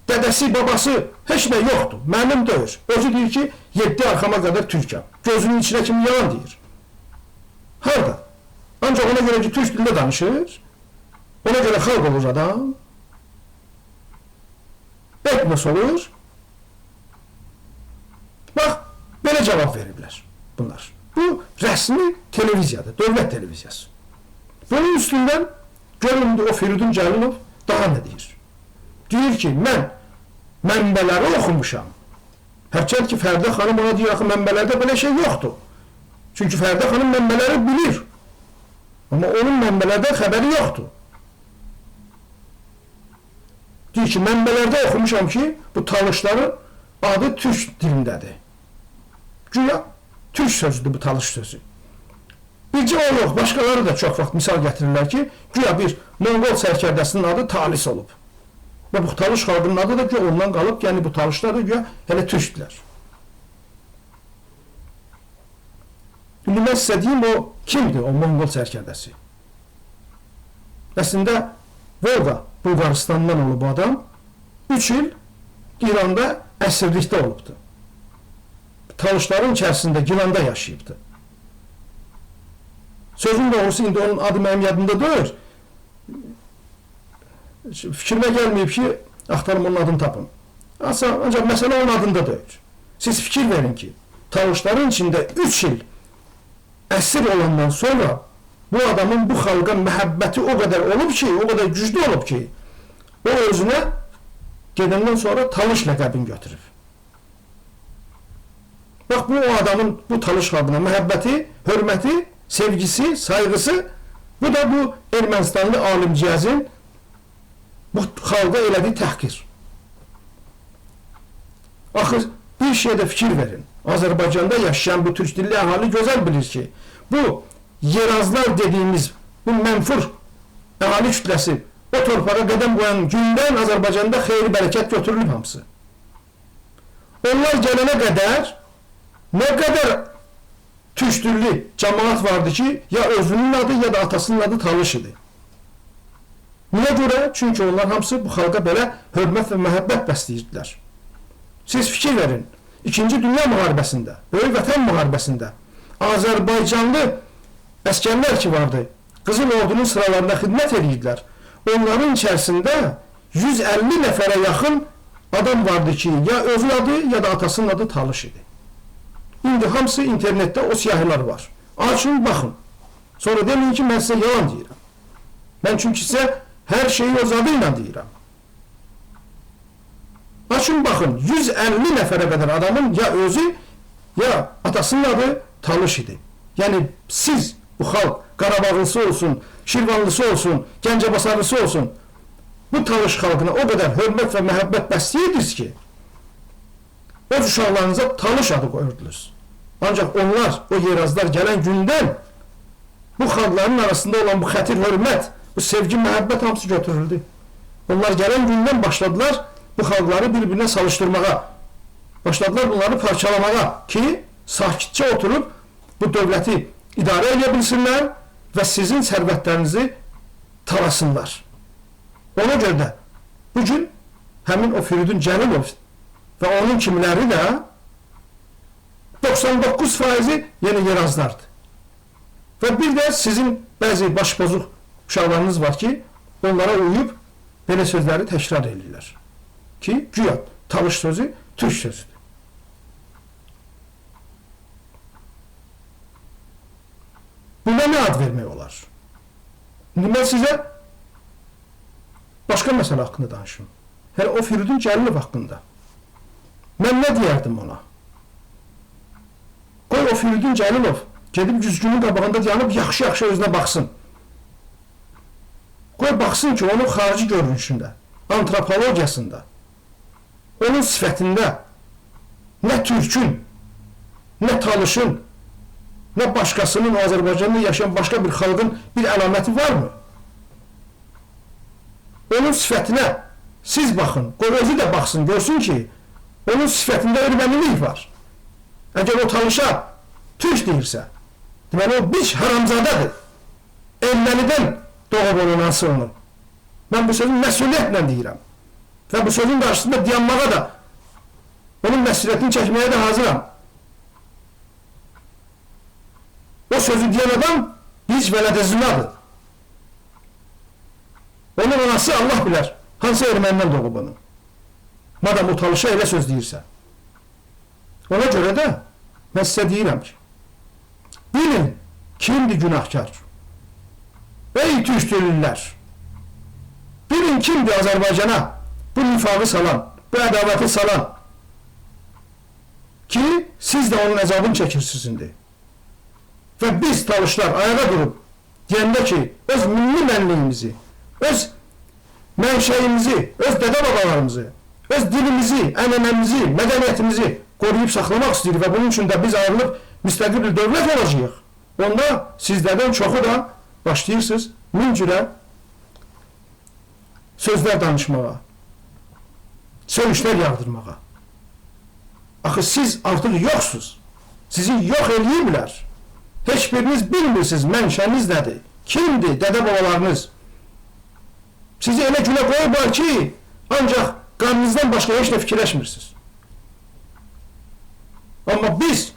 dədəsi, babası, heç nə yoxdur. Mənim deyir. Özü deyir ki, 7 arxama qədər türkəm. Gözünün içinə kimi yalan deyir. Harada? Ancaq ona görə ki, türk dilində danışır, ona görə xalq olur adam, etnos olur. Bax, belə cavab veriblər bunlar. Bu, rəsmi televiziyadır, dövlət televiziyası. Bunun üstündən göründü o Firidun Cəlilov daha nə deyir? Deyir ki, mən mənbələri oxumuşam. Hərçənd ki, Fərdə xanım ona deyir, axı mənbələrdə belə şey yoxdur. Çünki Fərdə xanım mənbələri bilir. Amma onun mənbələrdən xəbəri yoxdur. Deyir ki, mənbələrdə oxumuşam ki, bu talışların adı türk dilindədir. Güya türk sözüdür bu talış sözü. Bircə o yox, başqaları da çox vaxt misal gətirirlər ki, güya bir Monqol sərkərdəsinin adı Talis olub. Və bu talış xalqının adı da güya ondan qalıb, yəni bu talışlar da güya hələ türkdülər. İndi mən sizə deyim, o kimdir o Monqol sərkərdəsi? Əslində, Volga Bulqaristandan olub bu adam, 3 il İranda əsirlikdə olubdur. Talışların içərisində Gilanda yaşayıbdır. Sözün doğrusu, indi onun adı mənim yadımda deyir. Fikrimə gəlməyib ki, axtarım onun adını tapın. Ancaq məsələ onun adında deyir. Siz fikir verin ki, talışların içində 3 il əsir olandan sonra bu adamın bu xalqa məhəbbəti o qədər olub ki, o qədər güclü olub ki, o özünə gedəndən sonra talış ləqəbini götürüb. Bax, bu o adamın bu talış xalqına məhəbbəti, hörməti, sevgisi, sayğısı, bu da bu Ermənistanlı alimciyazın bu xalqa elədiyi təhqir. Axı, bir şeydə fikir verin. Azərbaycanda yaşayan bu türk dilli əhali gözəl bilir ki, bu yerazlar dediyimiz bu mənfur əhali kütləsi o torpağa qədəm qoyan gündən Azərbaycanda xeyri bərəkət götürülüb hamısı. Onlar gələnə qədər nə qədər türk dilli cəmaat vardı ki, ya özünün adı, ya da atasının adı Talış idi. Niyə görə? Çünki onlar hamısı bu xalqa belə hörmət və məhəbbət bəsləyirdilər. Siz fikir verin, 2-ci Dünya müharibəsində, Böyük Vətən müharibəsində Azərbaycanlı əskərlər ki vardı, Qızıl Ordunun sıralarında xidmət edirdilər. Onların içərisində 150 nəfərə yaxın adam vardı ki, ya özü adı, ya da atasının adı Talış idi. İndi hamısı internetdə o siyahılar var. Açın, baxın. Sonra deməyin ki, mən sizə yalan deyirəm. Mən çünki sizə hər şeyi öz adı ilə deyirəm. Açın, baxın, 150 nəfərə qədər adamın ya özü, ya atasının adı Talış idi. Yəni, siz, bu xalq, Qarabağlısı olsun, Şirvanlısı olsun, Gəncəbasarlısı olsun, bu Talış xalqına o qədər hörmət və məhəbbət bəsləyirdiniz ki, öz uşaqlarınıza Talış adı qoyurdunuz. Ancaq onlar, o yerazlar gələn gündən bu xalqların arasında olan bu xətir, hörmət, bu sevgi, məhəbbət hamısı götürüldü. Onlar gələn gündən başladılar bu xalqları bir-birinə salışdırmağa, başladılar bunları parçalamağa ki, sakitcə oturub bu dövləti idarə edə bilsinlər və sizin sərvətlərinizi talasınlar. Ona görə də bugün həmin o Firidun Cəlilov və onun kimiləri də 99% yeni yerazlardır. Və bir də sizin bəzi başpozuq uşaqlarınız var ki, onlara uyub belə sözləri təkrar edirlər. Ki, güya Talış sözü türk sözüdür. Buna nə ad vermək olar? İndi mən sizə başqa məsələ haqqında danışım. Hələ o Firidun Cəlilov haqqında. Mən nə deyərdim ona? Qoy o Firidun Cəlilov gedib güzgünün qabağında dayanıb yaxşı-yaxşı özünə baxsın. Qoy baxsın ki, onun xarici görünüşündə, antropologiyasında, onun sifətində nə türkün, nə Talışın, nə başqasının Azərbaycanda yaşayan başqa bir xalqın bir əlaməti varmı? onun sifətinə siz baxın, qoy özü də baxsın, görsün ki, onun sifətində ermənilik var. Əgər o tanışa türk deyirsə, deməli o biç haramzadadır. Ermənidən doğub onun hansı onu. Mən bu sözün məsuliyyətlə deyirəm. Və bu sözün qarşısında dayanmağa da, onun məsuliyyətini çəkməyə də hazıram. O sözü deyən adam biç vələdəzünadır. Onun anası Allah bilər, hansı ermənidən doğub onu. Madam o talışa elə söz deyirsə. Ona görə də mən sizə deyirəm ki, bilin kimdir günahkar? Ey türkdülürlər! Bilin kimdir Azərbaycana bu nifağı salan, bu ədavəti salan ki, siz də onun əzabını çəkirsiniz. Və biz talışlar ayağa durub deyəndə ki, öz milli mənliyimizi, öz mənşəyimizi, öz dədə-babalarımızı, öz dilimizi, ənənəmizi, mədəniyyətimizi qoruyub saxlamaq istəyir və bunun üçün də biz ayrılıb müstəqil bir dövlət olacağıq. Onda sizlərdən çoxu da başlayırsınız min cürə sözlər danışmağa, söyüşlər yağdırmağa. Axı siz artıq yoxsuz. Sizi yox eləyirlər. Heç biriniz bilmirsiniz mənşəniz nədir, kimdir dədə-babalarınız. Sizi elə günə qoyublar ki, ancaq qanınızdan başqa heç nə fikirləşmirsiniz. Amma biz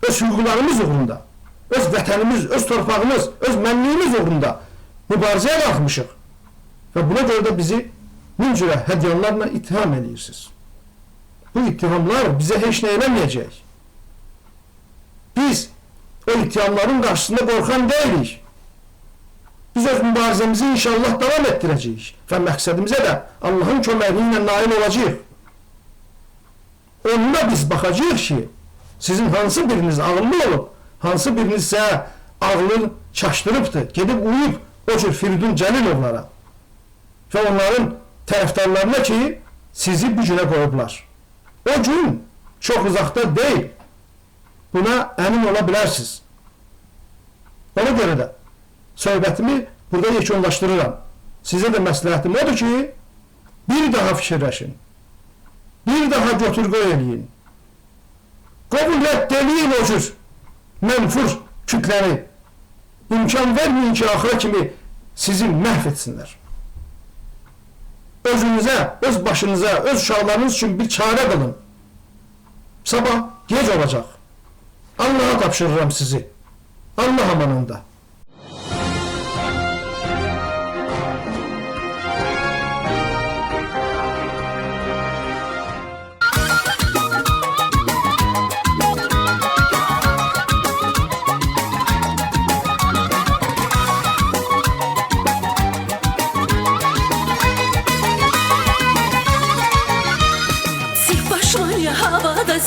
öz hüquqlarımız uğrunda, öz vətənimiz, öz torpağımız, öz mənliyimiz uğrunda mübarizəyə qalxmışıq. Və buna görə də bizi min cürə hədyanlarla ittiham edirsiniz. Bu ittihamlar bizə heç nə eləməyəcək. Biz o ittihamların qarşısında qorxan deyilik. Biz öz mübarizəmizi inşallah davam etdirəcəyik və məqsədimizə də Allahın köməkliyi ilə nail olacağıq. Onunla biz baxacağıq ki, sizin hansı biriniz ağıllı olub, hansı biriniz sizə ağlı çaşdırıbdır, gedib uyub o cür Firidun Cəlilovlara və onların tərəfdarlarına ki, sizi bu günə qoyublar. O gün çox uzaqda deyil. Buna əmin ola bilərsiniz. Ona görə də söhbətimi burada yekunlaşdırıram. Sizə də məsləhətim odur ki, bir daha fikirləşin. Bir daha götür-qoy eləyin. Qovul eləyin o cür mənfur kütləri. İmkan verməyin ki, axıra kimi sizi məhv etsinlər. Özünüzə, öz başınıza, öz uşaqlarınız üçün bir çarə qılın. Sabah gec olacaq. Allah'a tapşırıram sizi. Allah amanında.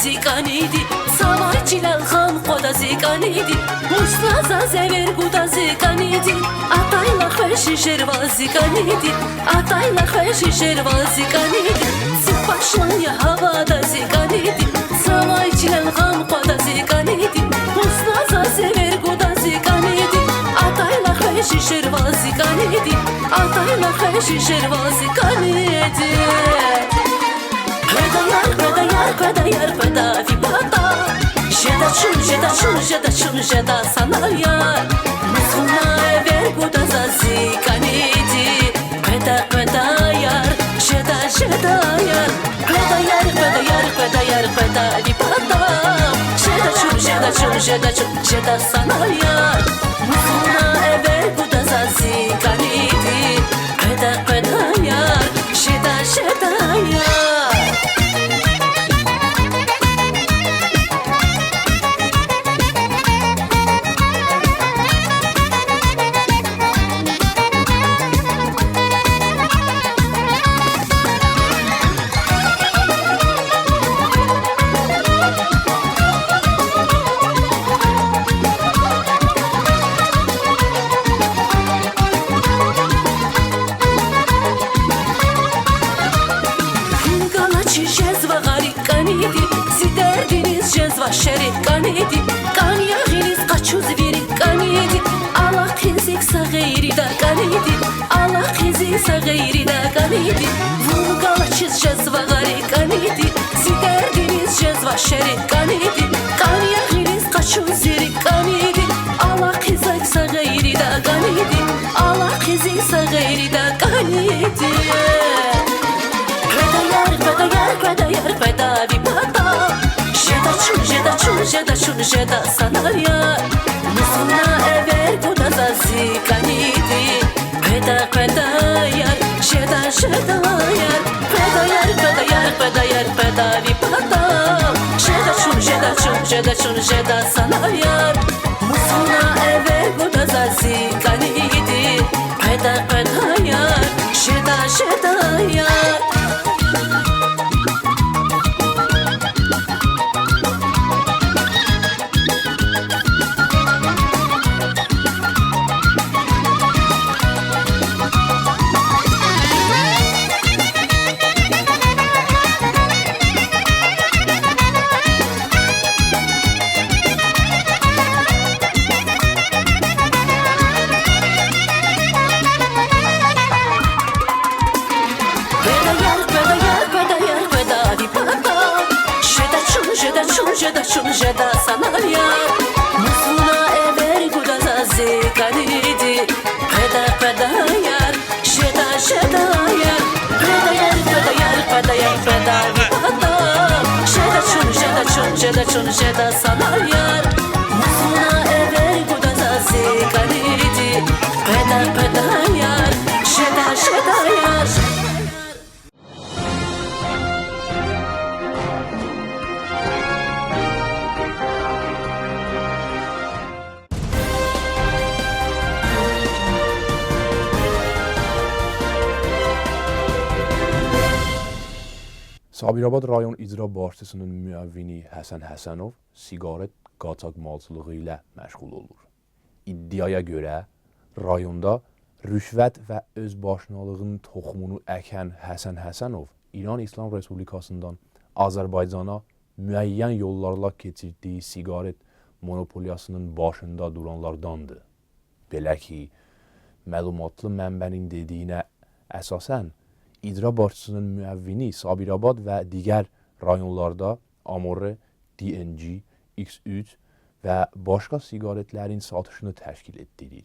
Zikanidi, Savay Cilal Xan Xoda zikanidi, Mustaza Zever Quda zikanidi, Atayla Xeşi Şerva zikanidi, Atayla Xeşi Şerva zikanidi, Sipaşlanya havada zikanidi, Savay Cilal Xan Xoda zikanidi, Mustaza Zever Quda zikanidi, Atayla Xeşi Şerva zikanidi, Atayla Xeşi Şerva zikanidi. Pedayar, vipata. Jeda çun, jeda sana yar. Muskuna ver kuda zazikanidi. Pedayar, jeda yar. Pedayar, vipata. Jeda çun, jeda sana yar. Muskuna ver kuda zazikanidi. Pedayar, jeda yar. Şerif kanedi, kaniyağınız kaçuz verik kanedi. Allah tezek sağeyri da kanedi, Allah tezek غيري دا قنيدي فوق çiz cezva gari قنيدي Siderdiniz cezva şeri قنيدي قان يا غيريز قشو زيري قنيدي Allah kızaksa gayri da قنيدي Allah kızıysa gayri da قنيدي Kveda bir pata Jeda çun jeda sana yar Musuna ever kuda zazi kanidi Kveda yar Jeda yar Kveda yar bir pata Jeda çun jeda sana yar Musuna ever kuda zazi kanidi Kveda yar Jeda yar Jeda sana yar Musuna ever kuda zazi kanidi Kveda yar Jeda yar Kveda yar bir pata Jeda çun jeda sana yar Musuna ever kuda zazi kanidi Kveda yar Jeda yar Sabirabad rayon icra başçısının müəvvini Həsən Həsənov siqaret qaçaqmalçılığı ilə məşğul olur. İddiaya görə rayonda rüşvət və özbaşınalığın toxumunu əkən Həsən Həsənov İran İslam Respublikasından Azərbaycana müəyyən yollarla keçirdiyi siqaret monopoliyasının başında duranlardandır. Belə ki, məlumatlı mənbənin dediyinə əsasən İcra başçısının müəvvini Sabirabad və digər rayonlarda Amore, DNG, X3 və başqa siqaretlərin satışını təşkil etdirir.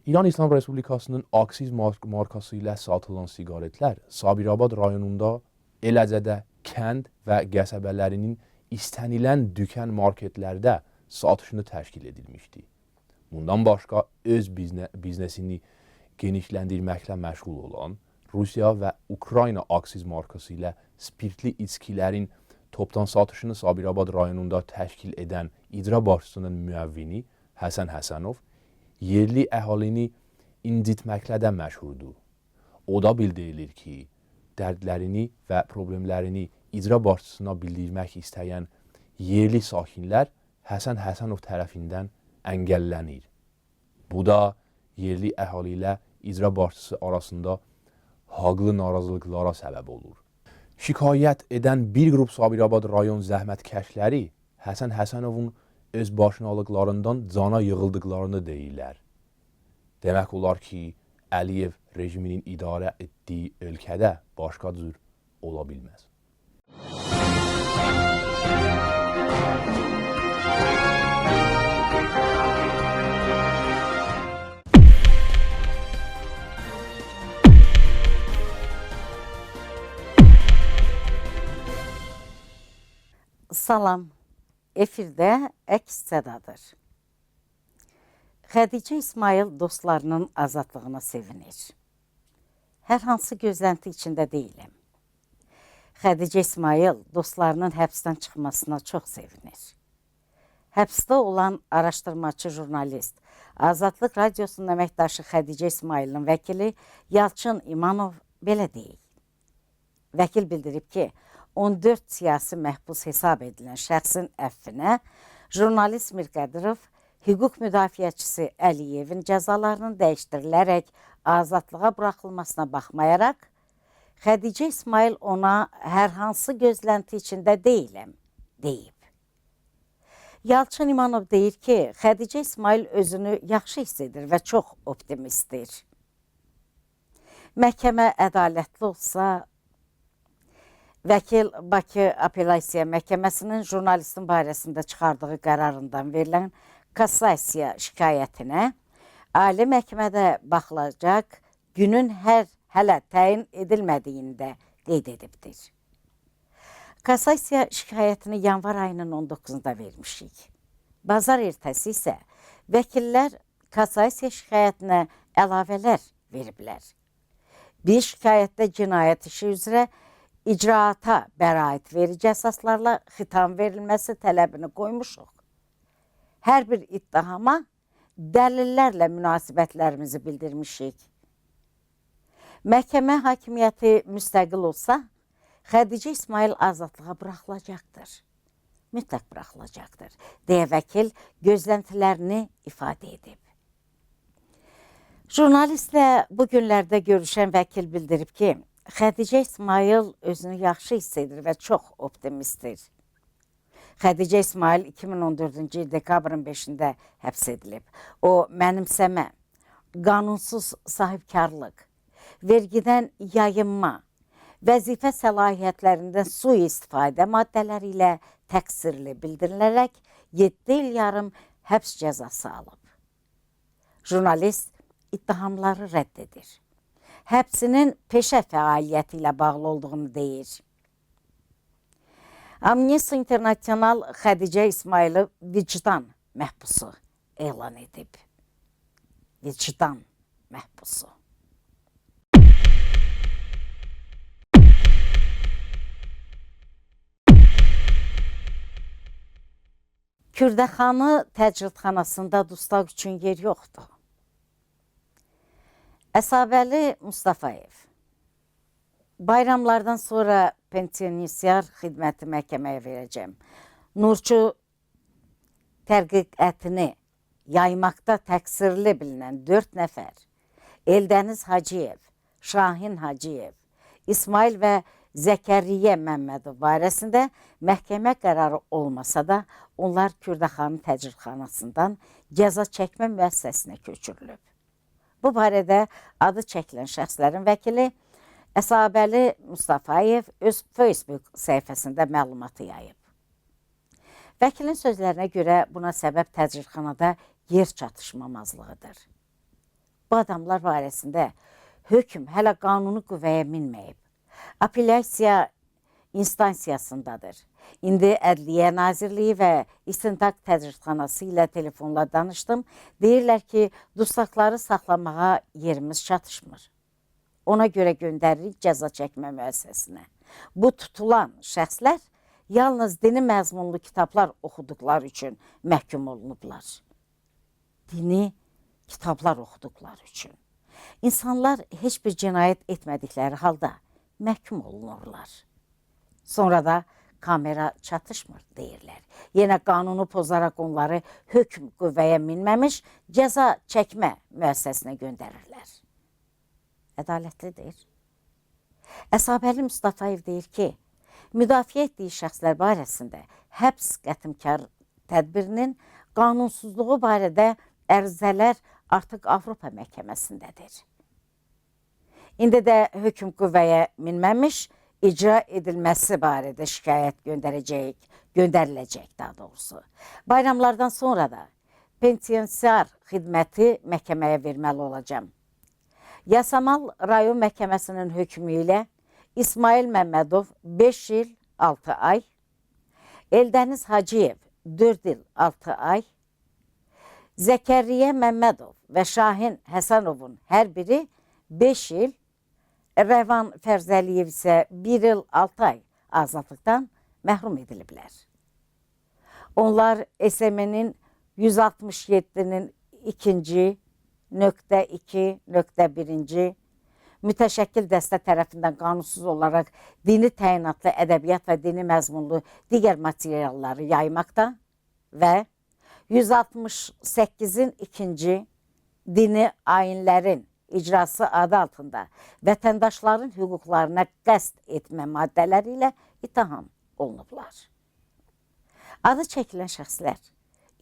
İran İslam Respublikasının aksiz markası ilə satılan siqaretlər Sabirabad rayonunda, eləcə də kənd və qəsəbələrinin istənilən dükan marketlərdə satışını təşkil edilmişdir. Bundan başqa öz biznesini genişləndirməklə məşğul olan Rusiya və Ukrayna aksiz markası ilə spirtli içkilərin toptan satışını Sabirabad rayonunda təşkil edən icra başçısının müəvvini Həsən Həsənov yerli əhalini incitməklə də məşhurdur. O da bildirilir ki, dərdlərini və problemlərini icra başçısına bildirmək istəyən yerli sakinlər Həsən Həsənov tərəfindən əngəllənir. Bu da yerli əhali ilə icra başçısı arasında haqlı narazılıqlara səbəb olur. Şikayət edən bir qrup Sabirabad rayon zəhmətkəşləri Həsən Həsənovun öz başınalıqlarından cana yığıldıqlarını deyirlər. Demək olar ki, Əliyev rejiminin idarə etdiyi ölkədə başqa cür ola bilməz. Salam, efirdə əks sədadır. Xədicə İsmail dostlarının azadlığına sevinir. Hər hansı gözlənti içində deyiləm. Xədicə İsmail dostlarının həbsdən çıxmasına çox sevinir. Həbsdə olan araşdırmacı jurnalist, Azadlıq Radiosunun əməkdaşı Xədicə İsmailin vəkili Yalçın İmanov belə deyil. Vəkil bildirib ki, 14 siyasi məhbus hesab edilən şəxsin əfvinə jurnalist Mirqədirov, hüquq müdafiəçisi Əliyevin cəzalarının dəyişdirilərək azadlığa buraxılmasına baxmayaraq, Xədicə İsmail ona hər hansı gözlənti içində deyiləm, deyib. Yalçın İmanov deyir ki, Xədicə İsmail özünü yaxşı hiss edir və çox optimistdir. Məhkəmə ədalətli olsa, vəkil Bakı Apellyasiya Məhkəməsinin jurnalistin barəsində çıxardığı qərarından verilən kassasiya şikayətinə Ali Məhkəmədə baxılacaq günün hələ təyin edilmədiyini də qeyd edibdir. Kassasiya şikayətini yanvar ayının 19-da vermişik. Bazar ertəsi isə vəkillər kassasiya şikayətinə əlavələr veriblər. Bir şikayətdə cinayət işi üzrə icraata bəraət verici əsaslarla xitam verilməsi tələbini qoymuşuq. Hər bir ittihama dəlillərlə münasibətlərimizi bildirmişik. Məhkəmə hakimiyyəti müstəqil olsa, Xədicə İsmail azadlığa buraxılacaqdır. Mütləq buraxılacaqdır, deyə vəkil gözləntilərini ifadə edib. Jurnalistlə bu günlərdə görüşən vəkil bildirib ki, Xədicə İsmail özünü yaxşı hiss edir və çox optimistdir. Xədicə İsmail 2014-cü il dekabrın 5-də həbs edilib. O, mənimsəmə, qanunsuz sahibkarlıq, vergidən yayınma, vəzifə səlahiyyətlərindən sui-istifadə maddələri ilə təqsirli bildirilərək 7 il yarım həbs cəzası alıb. Jurnalist ittihamları rədd edir. Həbsinin peşə fəaliyyəti ilə bağlı olduğunu deyir. Amnesty International Xədicə İsmaili vicdan məhbusu elan edib. Vicdan məhbusu. Kürdəxanı təcridxanasında dustaq üçün yer yoxdur. Əsabəli Mustafayev. Bayramlardan sonra pensionisiyar xidməti məhkəməyə verəcəm. Nurçu tədqiqatını yaymaqda təqsirli bilinən 4 nəfər, Eldəniz Hacıyev, Şahin Hacıyev, İsmail və Zəkəriyyə Məmmədov barəsində məhkəmə qərarı olmasa da, onlar Kürdəxanı təcridxanasından cəza çəkmə müəssisəsinə köçürülüb. Bu barədə adı çəkilən şəxslərin vəkili Əsabəli Mustafayev öz Facebook səhifəsində məlumatı yayıb. Vəkilin sözlərinə görə buna səbəb təcridxanada yer çatışmamazlığıdır. Bu adamlar barəsində hökm hələ qanuni qüvvəyə minməyib. Apellyasiya instansiyasındadır. İndi Ədliyyə Nazirliyi və İstintaq Təcridxanası ilə telefonla danışdım. Deyirlər ki, dustaqları saxlamağa yerimiz çatışmır. Ona görə göndəririk cəza çəkmə müəssisəsinə. Bu tutulan şəxslər yalnız dini məzmunlu kitablar oxuduqları üçün məhkum olunublar. Dini kitablar oxuduqları üçün. İnsanlar heç bir cinayət etmədikləri halda məhkum olunurlar. Sonra da kamera çatışmır deyirlər. Yenə qanunu pozaraq onları hökm qüvvəyə minməmiş cəza çəkmə müəssisəsinə göndərirlər. Ədalətlidir. Əsabəli Mustafayev deyir ki, müdafiə etdiyi şəxslər barəsində həbs qətimkar tədbirinin qanunsuzluğu barədə ərizələr artıq Avropa məhkəməsindədir. İndi də hökm qüvvəyə minməmiş icra edilməsi barədə şikayət göndəriləcək daha doğrusu. Bayramlardan sonra da pensioniar xidməti məhkəməyə verməli olacam. Yasamal rayon məhkəməsinin hökmü ilə İsmail Məmmədov 5 il 6 ay, Eldəniz Hacıyev 4 il 6 ay, Zəkəriyyə Məmmədov və Şahin Həsənovun hər biri 5 il, Rəvan Fərzəliyev isə 1 il 6 ay azadlıqdan məhrum ediliblər. Onlar SMN-in 167-nin 2.2.1-ci mütəşəkkil dəstə tərəfindən qanunsuz olaraq dini təyinatlı ədəbiyyat və dini məzmunlu digər materialları yaymaqda və 168-in 2-ci dini ayinlərin icrası adı altında vətəndaşların hüquqlarına qəsd etmə maddələri ilə ittiham olunublar. Adı çəkilən şəxslər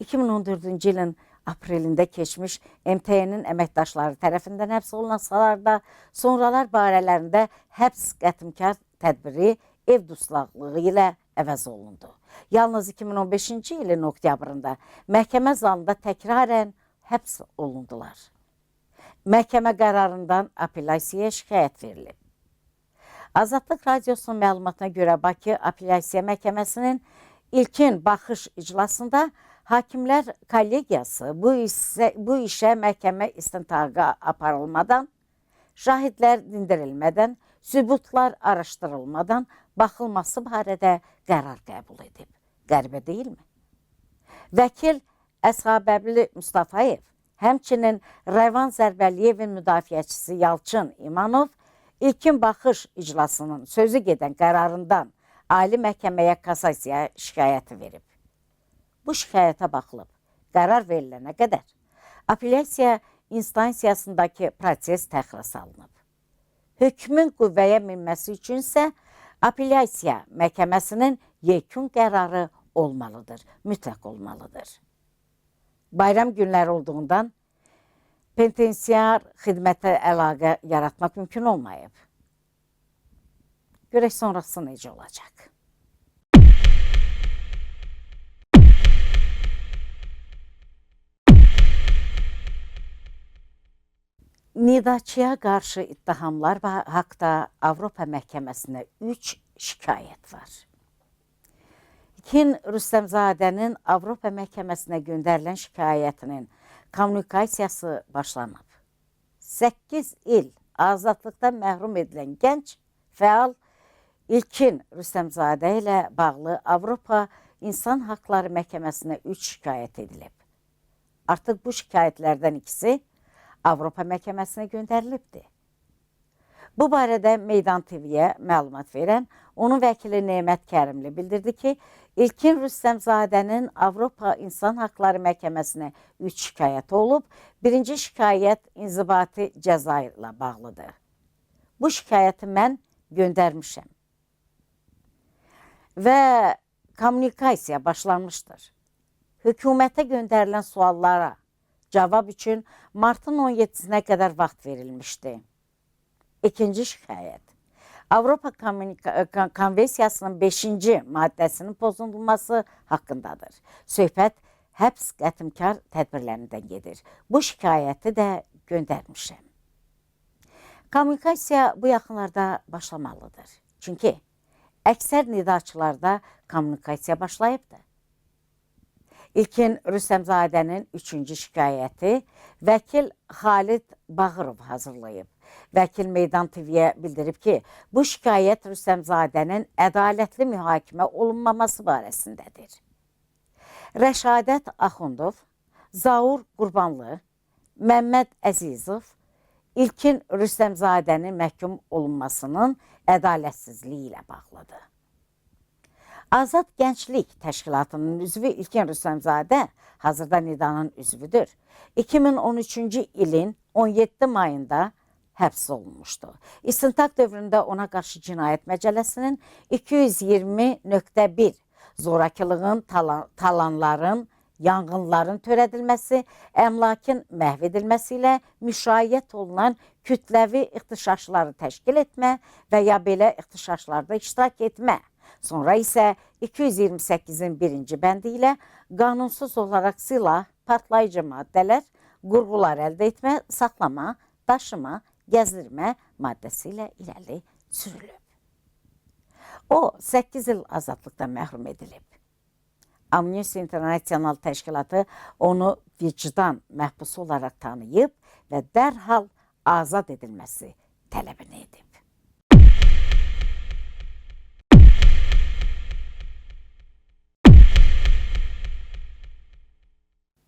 2014-cü ilin aprelində keçmiş MTN-nin əməkdaşları tərəfindən həbs olunsalar da, sonralar barələrində həbs qətimkar tədbiri ev dustaqlığı ilə əvəz olundu. Yalnız 2015-ci ilin oktyabrında məhkəmə zalında təkrarən həbs olundular. Məhkəmə qərarından apellasiyaya şikayət verilib. Azadlıq Radiosunun məlumatına görə Bakı Apellyasiya Məhkəməsinin ilkin baxış iclasında Hakimlər Kollegiyası bu işə məhkəmə istintaqı aparılmadan, şahidlər dindirilmədən, sübutlar araşdırılmadan baxılması barədə qərar qəbul edib. Qəribə deyilmi? Vəkil Əshabəbli Mustafayev, həmçinin Rəvan Zərbəliyevin müdafiəçisi Yalçın İmanov ilkin baxış iclasının sözü gedən qərarından Ali Məhkəməyə kassasiya şikayəti verib. Bu şikayətə baxılıb, qərar verilənə qədər apellyasiya instansiyasındakı proses təxirə salınıb. Hökmün qüvvəyə minməsi üçünsə apellyasiya məhkəməsinin yekun qərarı olmalıdır, mütləq olmalıdır. Bayram günləri olduğundan penitensiar xidmətə əlaqə yaratmaq mümkün olmayıb. Görək sonrası necə olacaq? Nidaçıya qarşı ittihamlar haqda Avropa məhkəməsinə 3 şikayət var. İlkin Rüstəmzadənin Avropa məhkəməsinə göndərilən şikayətinin kommunikasiyası başlanıb. 8 il azadlıqdan məhrum edilən gənc fəal İlkin Rüstəmzadə ilə bağlı Avropa İnsan Haqları Məhkəməsinə 3 şikayət edilib. Artıq bu şikayətlərdən ikisi Avropa məhkəməsinə göndərilibdir. Bu barədə Meydan TV-yə məlumat verən onun vəkili Nemət Kərimli bildirdi ki, İlkin Rüstəmzadənin Avropa İnsan Haqları Məhkəməsinə 3 şikayət olub, birinci şikayət inzibati cəza ilə bağlıdır. Bu şikayəti mən göndərmişəm və kommunikasiya başlanmışdır. Hökumətə göndərilən suallara cavab üçün martın 17-sinə qədər vaxt verilmişdi. İkinci şikayət, Avropa Konvensiyasının 5-ci maddəsinin pozulması haqqındadır. Söhbət həbs qətimkar tədbirlərindən gedir. Bu şikayəti də göndərmişəm. Kommunikasiya bu yaxınlarda başlamalıdır. Çünki əksər nidaçılarda kommunikasiya başlayıbdır. İlkin Rüstəmzadənin 3-cü şikayəti vəkil Xalid Bağırov hazırlayıb. Vəkil Meydan TV-yə bildirib ki, bu şikayət Rüstəmzadənin ədalətli mühakimə olunmaması barəsindədir. Rəşadət Axundov, Zaur Qurbanlı, Məmməd Əzizov, İlkin Rüstəmzadənin məhkum olunmasının ədalətsizliyi ilə bağlıdır. Azad Gənclik Təşkilatının üzvü İlkin Rüstəmzadə hazırda Nidanın üzvüdür. 2013-cü ilin 17 mayında həbs olunmuşdu. İstintaq dövründə ona qarşı cinayət məcəlləsinin 220.1 zorakılığın, talanların, yanğınların törədilməsi, əmlakın məhv edilməsi ilə müşayiət olunan kütləvi ixtişaşları təşkil etmə və ya belə ixtişaşlarda iştirak etmə. Sonra isə 228-in 1-ci bəndi ilə qanunsuz olaraq silah, partlayıcı maddələr, qurğular əldə etmə, saxlama, daşıma, gəzdirmə maddəsi ilə irəli sürülüb. O, 8 il azadlıqdan məhrum edilib. Amnesty International təşkilatı onu vicdan məhbusu olaraq tanıyıb və dərhal azad edilməsi tələbini edib.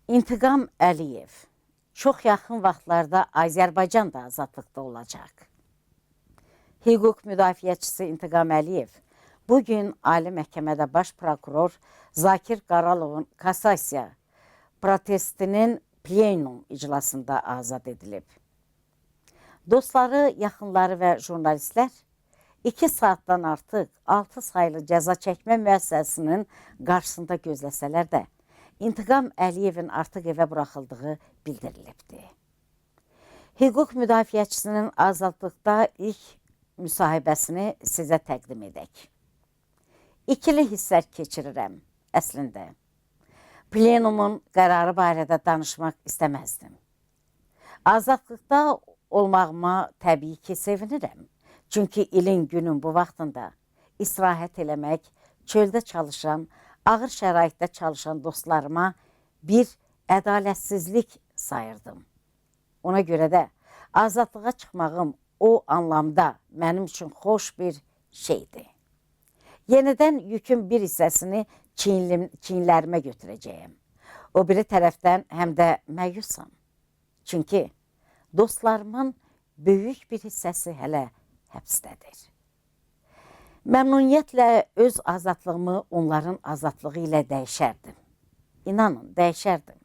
İntiqam Əliyev çox yaxın vaxtlarda Azərbaycan da azadlıqda olacaq. Hüquq müdafiəçisi İntiqam Əliyev bugün Ali Məhkəmədə baş prokuror Zakir Qaralovun kassasiya protestinin plenum iclasında azad edilib. Dostları, yaxınları və jurnalistlər 2 saatdan artıq 6 saylı cəza çəkmə müəssisəsinin qarşısında gözləsələr də, İntiqam Əliyevin artıq evə buraxıldığı bildirilibdir. Hüquq müdafiəçisinin azadlıqda ilk müsahibəsini sizə təqdim edək. İkili hissər keçirirəm əslində. Plenumun qərarı barədə danışmaq istəməzdim. Azadlıqda olmağıma təbii ki, sevinirəm. Çünki ilin günün bu vaxtında istirahət eləmək, çöldə çalışan, ağır şəraitdə çalışan dostlarıma bir ədalətsizlik sayırdım. Ona görə də azadlığa çıxmağım o anlamda mənim üçün xoş bir şeydir. Yenidən yükün bir hissəsini çiyinlərimə götürəcəyim. O biri tərəfdən həm də məyusam. Çünki dostlarımın böyük bir hissəsi hələ həbsdədir. Məmnuniyyətlə öz azadlığımı onların azadlığı ilə dəyişərdim. İnanın, dəyişərdim.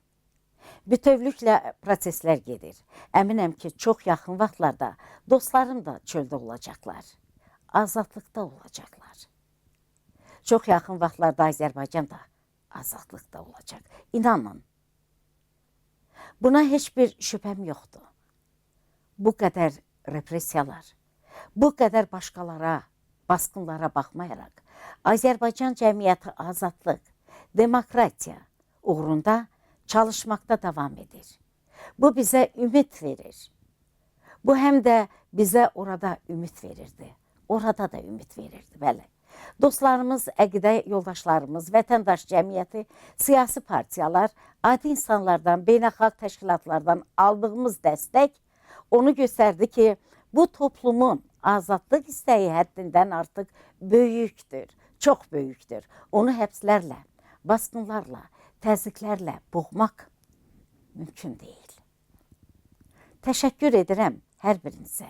Bütövlüklə proseslər gedir. Əminəm ki, çox yaxın vaxtlarda dostlarım da çöldə olacaqlar. Azadlıqda olacaqlar. Çox yaxın vaxtlarda Azərbaycan da azadlıqda olacaq. İnanın. Buna heç bir şübhəm yoxdur. Bu qədər repressiyalar, bu qədər başqalara, baskınlara baxmayaraq, Azərbaycan cəmiyyəti azadlıq, demokratiya uğrunda çalışmaqda davam edir. Bu bizə ümid verir. Bu həm də bizə orada ümid verirdi. Orada da ümid verirdi, bəli. Dostlarımız, əqidə yoldaşlarımız, vətəndaş cəmiyyəti, siyasi partiyalar, adi insanlardan, beynəlxalq təşkilatlardan aldığımız dəstək onu göstərdi ki, bu toplumun azadlıq istəyi həddindən artıq böyükdür, çox böyükdür. Onu həbslərlə, baskınlarla, təzyiqlərlə boğmaq mümkün deyil. Təşəkkür edirəm hər birinizə.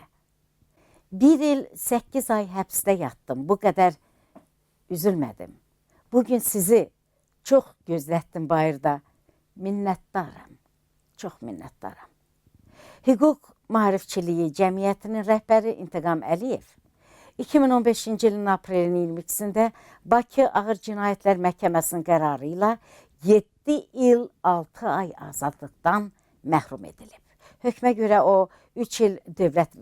1 il 8 ay həbsdə yatdım, bu qədər üzülmədim. Bugün sizi çox gözlətdim bayırda. Minnətdaram, çox minnətdaram. Hüquq Maarifçiliyi Cəmiyyətinin rəhbəri İntiqam Əliyev 2015-ci ilin aprelinin 22-sində Bakı Ağır Cinayətlər Məhkəməsinin qərarı ilə 7 il 6 ay azadlıqdan məhrum edilib. Hökmə görə o 3 il dövlət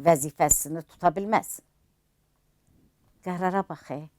vəzifəsini tuta bilməz. Qərara baxaq.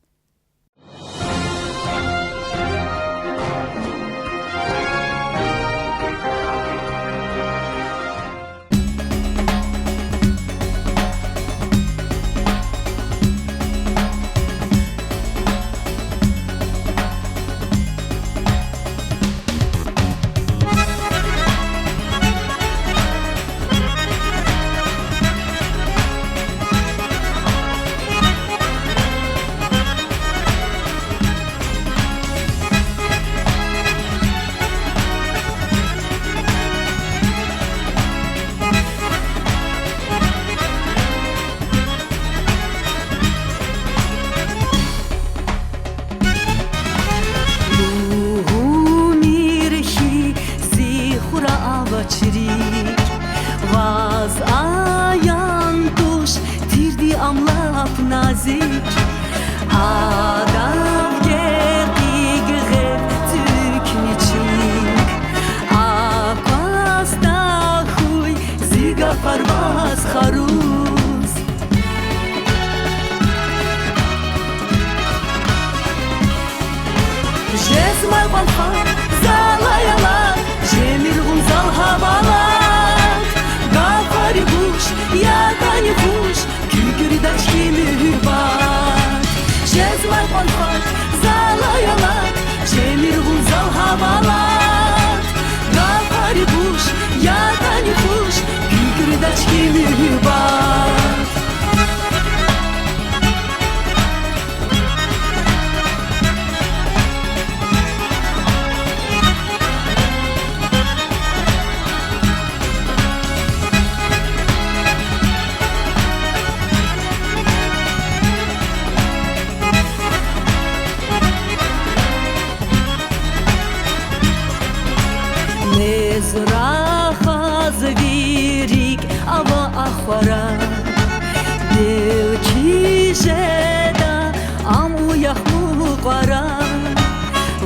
Qara,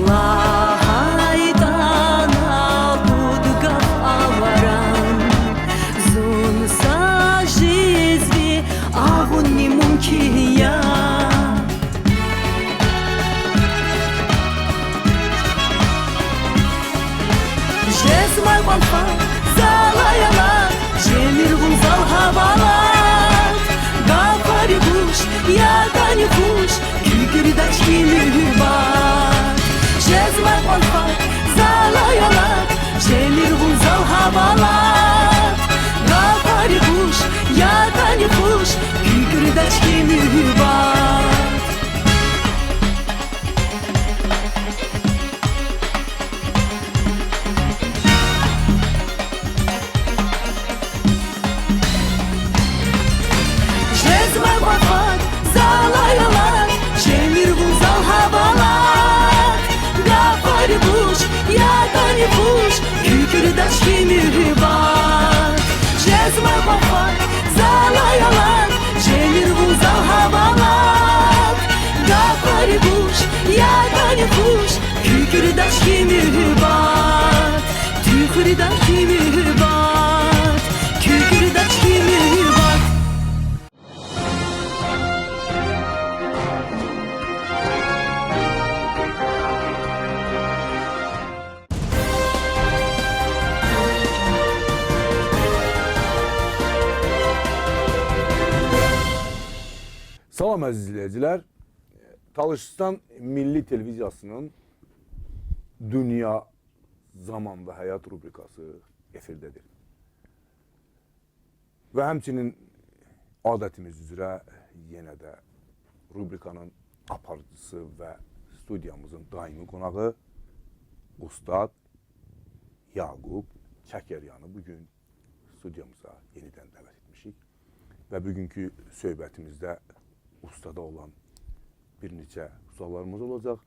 la Cezmay balfan zalayalar Cemir vunzal havalar Gafari kuş yadani kuş Gülgüridaç kimi var Cezmay balfan zalayalar Cemir vunzal havalar Gafari kuş yadani kuş Gülgüridaç kimi var Cezme bafak zalayalar Cemir vunzal havalar Gafari buş yadani buş Kükürdaş kimi var Cezme bafak zalayalar Cemir vunzal havalar Gafari buş yadani buş Kükürdaş kimi var Tükürdaş kimi var Kükürdaş kimi var Salam əziz izləyicilər. Talışistan Milli Televiziyasının Dünya, Zaman və Həyat rubrikası efirdədir. Və həmçinin adətimiz üzrə yenə də rubrikanın aparıcısı və studiyamızın daimi qonağı Ustad Yaqub Çəkəryanı bugün studiyamıza yenidən dəvət etmişik. Və bugünkü söhbətimizdə ustada olan bir neçə suallarımız olacaq.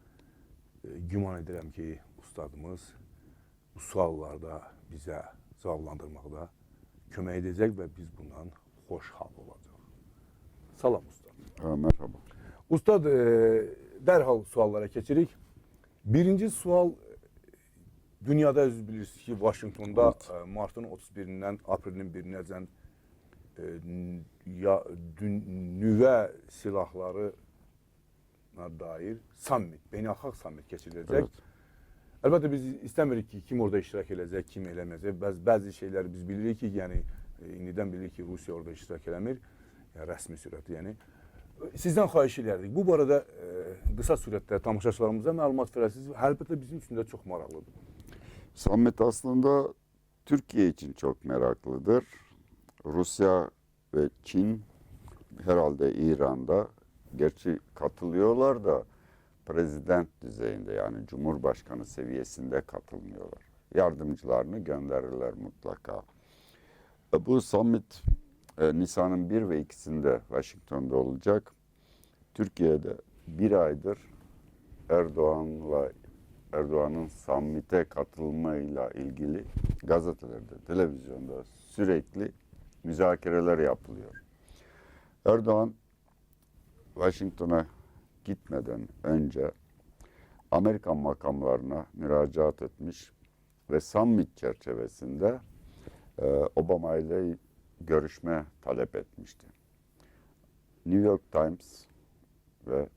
Güman edirəm ki, ustadımız bu suallarda bizə cavablandırmaqda kömək edəcək və biz bundan xoşhal olacaq. Salam ustad. Merhaba. Ustad, dərhal suallara keçirik. Birinci sual, dünyada özünüz bilirsiniz ki, Vaşinqtonda martın 31-dən aprelin 1-nəcən nüvə silahlarına dair sammit, beynəlxalq sammit keçiriləcək. Evet. Əlbəttə biz istəmirik ki, kim orada iştirak edəcək, kim eləməyəcək. Bəzi şeyləri biz bilirik ki, yəni indidən bilirik ki, Rusiya orada iştirak eləmir, yəni rəsmi sürətdə, yəni. Sizdən xahiş edərdik. Bu barədə qısa sürətdə tamaşaçılarımıza məlumat verəsiniz. Əlbəttə bizim üçün də çox maraqlıdır. Sammit aslında Türkiye için çok meraklıdır. Rusya ve Çin, herhalde İran'da, gerçi katılıyorlar da prezident düzeyinde, yani Cumhurbaşkanı seviyesinde katılmıyorlar. Yardımcılarını gönderirler mutlaka. Bu summit Nisan'ın 1 ve 2'sinde Washington'da olacak. Türkiye'de bir aydır Erdoğan'ın sammite katılmayla ilgili gazetelerde, televizyonda sürekli müzakereler yapılıyor. Erdoğan Washington'a gitmeden önce Amerikan makamlarına müracaat etmiş ve summit çerçevesinde Obama ile görüşme talep etmişti. New York Times ve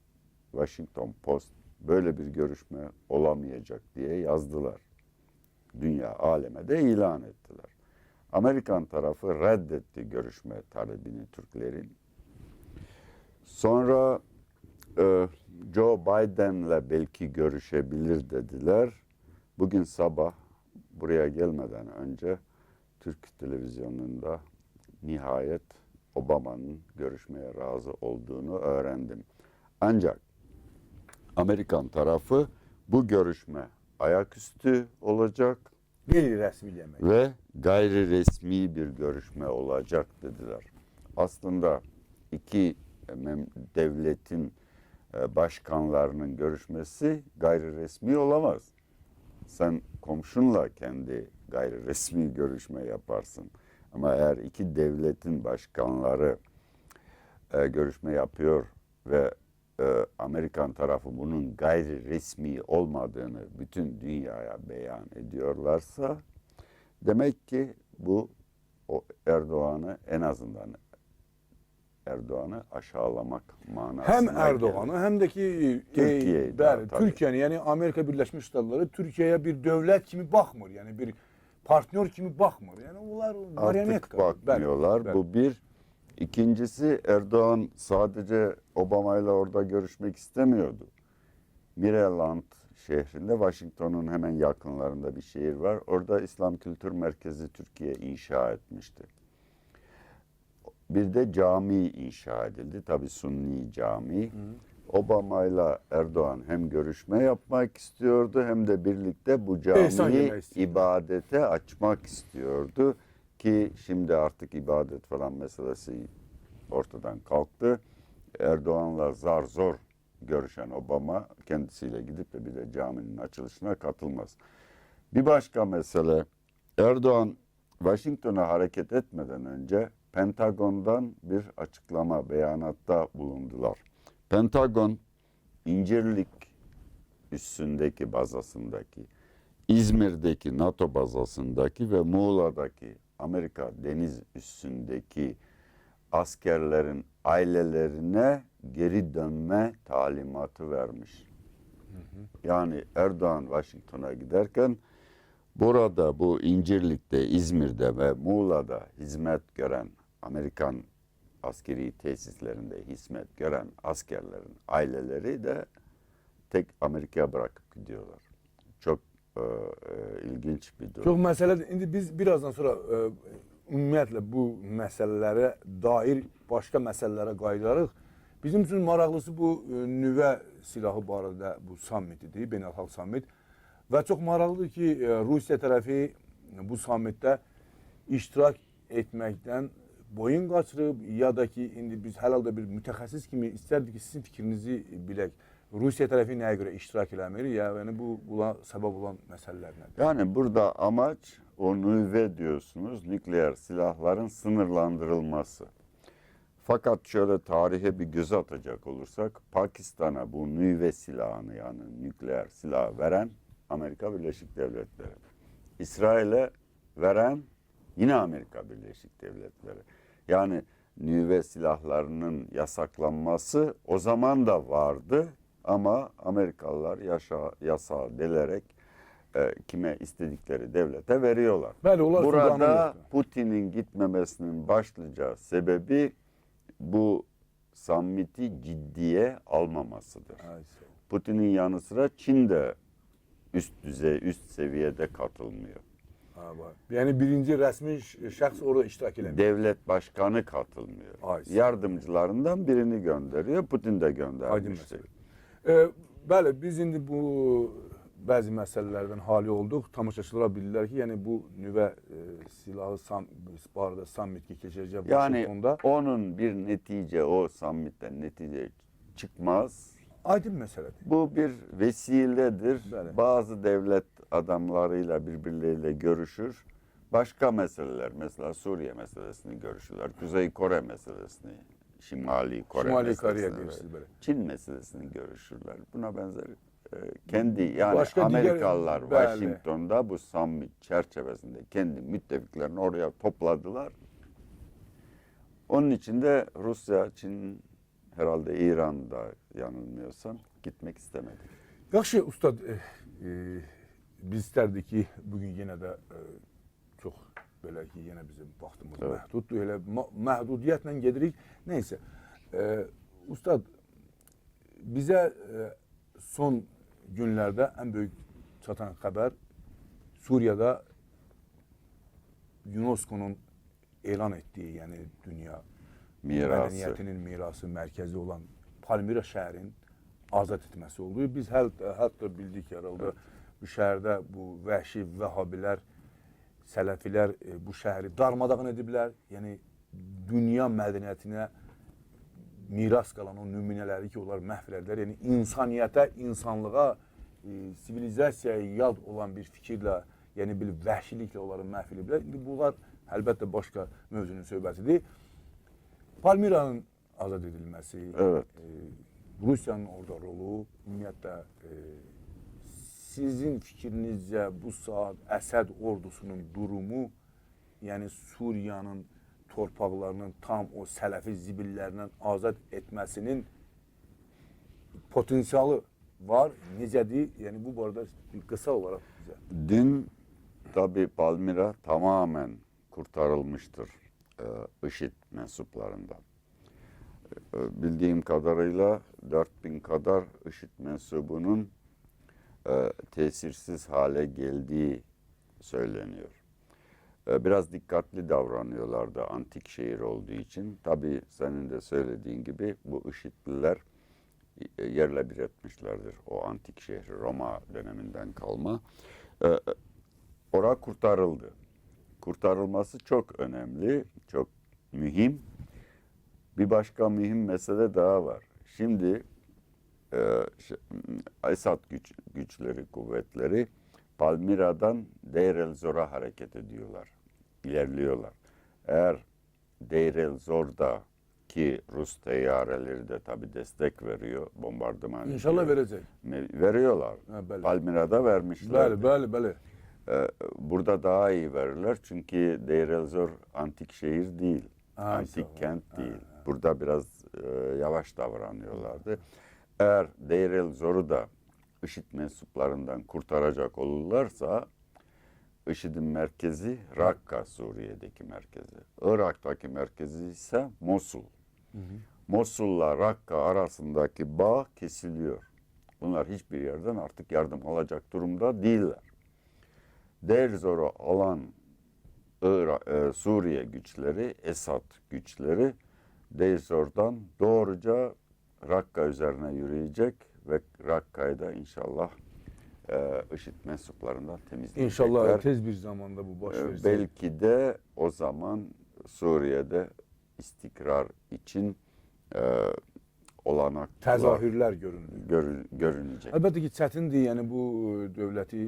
Washington Post böyle bir görüşme olamayacak diye yazdılar. Dünya aleme de ilan ettiler. Amerikan tarafı reddetti görüşme talebini Türklerin. Sonra Joe Biden'le belki görüşebilir dediler. Bugün sabah buraya gelmeden önce Türk televizyonunda nihayet Obama'nın görüşmeye razı olduğunu öğrendim. Ancak Amerikan tarafı bu görüşme ayaküstü olacak Qeyri-rəsmi ve gayri resmi bir görüşme olacak dediler. Aslında iki devletin başkanlarının görüşmesi gayri resmi olamaz. Sen komşunla kendi gayri resmi görüşme yaparsın. Ama eğer iki devletin başkanları görüşme yapıyor ve Amerikan tarafı bunun gayri resmi olmadığını bütün dünyaya beyan ediyorlarsa demek ki bu Erdoğan'ı en azından Erdoğan'ı aşağılamak manasına Həm gelir. Erdoğan'ı, həm də ki, Türkiye'yi bəli, tabii. Türkiyəni, yəni Amerika Birləşmiş Ştatları Türkiyəyə bir dövlət kimi baxmır. Yəni bir partnyor kimi bakmır. Yani onlar marionetka. Artık bakmıyorlar. Bəli, bəli. Bu bir. İkincisi, Erdoğan sadece Obama ile orada görüşmek istemiyordu. Maryland şehrinde, Washington'un hemen yakınlarında bir şehir var. Orada İslam Kültür Merkezi Türkiye inşa etmişti. Bir de cami inşa edildi. Tabii Sunni cami. Obama ile Erdoğan hem görüşme yapmak istiyordu hem de birlikte bu İhsan camiyi yemeği istiyordu. ibadete açmak istiyordu. Ki şimdi artık ibadet falan meselesi ortadan kalktı. Erdoğan'la zar zor görüşen Obama kendisiyle gidip de bir de caminin açılışına katılmaz. Bir başka mesele, Erdoğan Washington'a hareket etmeden önce Pentagon'dan bir açıklama, beyanatta bulundular. Pentagon, İncirlik üssündeki, bazasındaki, İzmir'deki NATO bazasındaki ve Muğla'daki Amerika deniz üssündeki askerlerin ailelerine geri dönme talimatı vermiş. Yani Erdoğan Washington'a giderken burada bu İncirlik'te, İzmir'de ve Muğla'da hizmet gören Amerikan askeri tesislerinde hizmet gören askerlerin aileleri de tek Amerika'ya bırakıp gidiyorlar. Çok ilginç bir durum. Çox məsələdir. İndi biz birazdan sonra ümumiyyətlə bu məsələlərə dair başqa məsələlərə qayıdarıq. Bizim üçün maraqlısı bu nüvə silahı barədə bu sammitidir, beynəlxalq sammit. Və çox maraqlıdır ki, Rusiya tərəfi bu sammitdə iştirak etməkdən boyun qaçırıb ya da ki, indi biz hər halda bir mütəxəssis kimi istərdik ki, sizin fikrinizi bilək. Rusiya tərəfi nəyə görə iştirak eləmir? Yəni buna səbəb olan məsələlər nədir? Yani burada amaç o nüve diyorsunuz, nükleer silahların sınırlandırılması. Fakat şöyle tarihe bir göz atacak olursak, Pakistan'a bu nüve silahını, yani nükleer silah veren Amerika Birleşik Devletleri. İsrail'e veren yine Amerika Birleşik Devletleri. Yani nüve silahlarının yasaklanması o zaman da vardı ama Amerikalılar yasağı delerek kime istedikleri devlete veriyorlar. Bəli, onlar Burada Sudan'ın Putin'in gitmemesinin başlıca sebebi bu sammiti ciddiye almamasıdır. Putin'in yanı sıra Çin de üst seviyede katılmıyor. Yani birinci rəsmi şəxs orada iştirak eləmir. Devlet başkanı katılmıyor. Yardımcılarından birini gönderiyor. Putin de Aydın göndermişti. məsələ. Bəli, biz indi bu bəzi məsələlərdən hali olduq. Tamaşaçılar bilirlər ki, yəni bu nüvə silahı barədə sammit keçirəcək Yani Washington'da. onun bir netice, o sammitten netice çıkmaz. Aydın məsələdir. Bu bir vesiledir. Bəli. Bazı devlet adamlarıyla birbirleriyle görüşür. Başka meseleler, mesela Suriye meselesini görüşürler. Kuzey Kore meselesini, Şimali Kore Şimali Kore'ye meselesini, görüşürüz böyle. Çin meselesini görüşürler. Buna benzer kendi yani Başka diğer- Amerikalılar Bəli. Washington'da bu summit çerçevesinde kendi müttefiklerini oraya topladılar. Onun için de Rusya, Çin, herhalde İran'da yanılmıyorsam gitmek istemedi. Yaxşı ustad, biz istərdik ki, bugün yenə də çox belə ki, yenə bizim vaxtımız Evet. məhduddur. Elə məhdudiyyətlə gedirik. Nəysə, ustad, bizə son günlərdə ən böyük çatan xəbər Suriyada UNESCO'nun elan etdiyi, yəni dünya Mirası. mədəniyyətinin mirası mərkəzi olan Palmira şəhərin azad etməsi oldu. Biz hətta bildik ki, herhalde bu şəhərdə bu vəhşi vəhabilər, sələfilər bu şəhəri darmadağın ediblər. Yəni dünya mədəniyyətinə miras qalan o nümunələri ki, onlar məhv elədilər. Yəni insaniyyətə, insanlığa, sivilizasiyaya yad olan bir fikirlə, yəni bir vəhşiliklə onları məhv ediblər. İndi bunlar əlbəttə başqa mövzunun söhbətidir. Palmira'nın azad edilməsi, Evet. Rusiyanın orada rolu, ümumiyyətlə sizin fikrinizcə bu saat Əsəd ordusunun durumu, yəni Suriyanın torpaqlarının tam o sələfi zibillərindən azad etməsinin potensialı var, necədir? Yəni bu barədə bir qısa olaraq bizə. Dün tabii Palmira tamamen kurtarılmıştır IŞİD mensuplarından. Bildiğim kadarıyla 4000 kadar IŞİD mensubunun tesirsiz hale geldiği söyleniyor. Biraz dikkatli davranıyorlardı antik şehir olduğu için. Tabii senin de söylediğin gibi bu IŞİD'liler yerle bir etmişlerdir o antik şehri, Roma döneminden kalma. Ora kurtarıldı. Kurtarılması çok önemli, çok mühim. Bir başka mühim mesele daha var. Şimdi Esad güçleri, kuvvetleri Palmira'dan Deir el-Zor'a hareket ediyorlar, ilerliyorlar. Eğer Deir el-Zor'da ki Rus teyyareleri de tabii destek veriyor, bombardıman İnşallah ediyor. verecek. Veriyorlar. Ha, bəli. Palmira'da vermişler. Bəli. Burada daha iyi verirler çünkü Deir el-Zor antik şehir değil, antik kent değil. Burada biraz yavaş davranıyorlardı. Eğer Deir el-Zor'u da IŞİD mensuplarından kurtaracak olurlarsa IŞİD'in merkezi Rakka, Suriye'deki merkezi. Irak'taki merkezi ise Mosul. Mosul'la Rakka arasındaki bağ kesiliyor. Bunlar hiçbir yerden artık yardım alacak durumda değiller. Deir Zor'u alan Suriye güçleri, Esad güçleri Deir Zor'dan doğruca Rakka üzerine yürüyecek ve Rakka'yı da inşallah IŞİD mensuplarından temizleyecekler. İnşallah tez bir zamanda bu baş versin. Belki de o zaman Suriye'de istikrar için olanaklar Təzahürlər görünür. görünecek. Əlbəttə ki, çətindir. Yəni bu dövləti,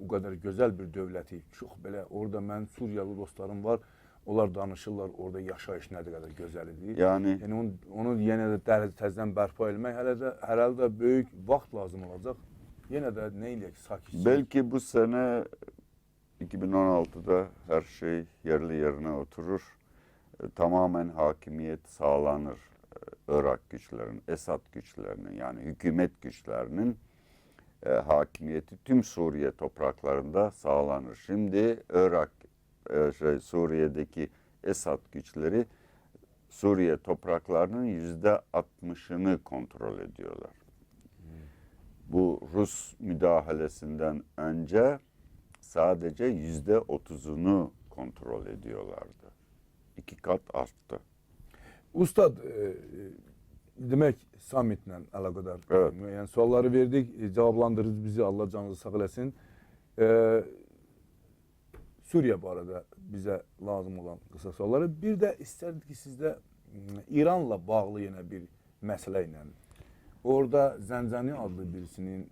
o qədər gözəl bir dövləti, çox belə orada mən Suriyalı dostlarım var. Onlar danışırlar orada yaşayış nə qədər gözəl idi. Yani Yəni onu yenə də təzədən bərpa etmək hələ də böyük vaxt lazım olacaq. Yenə də nə eləyək, sakitçilik. belki bu sene 2016'da her şey yerli yerine oturur. Tamamen hakimiyet sağlanır. Irak güçlerinin, Esad güçlerinin yani hükümet güçlerinin hakimiyeti tüm Suriye topraklarında sağlanır. Şimdi Suriye'deki Esad güçleri Suriye topraklarının %60'ını kontrol ediyorlar. Bu Rus müdahalesinden önce sadece %30'unu kontrol ediyorlardı. 2 kat arttı. Ustad, demək sammitlə əlaqədar Evet. müəyyən sualları verdik, cavablandırdınız bizi, Allah canınızı sağ eləsin. Suriye barədə bizə lazım olan qısa sualları. Bir də istərdik ki, sizdə İranla bağlı yenə bir məsələ ilə. Orada Zəncani adlı birisinin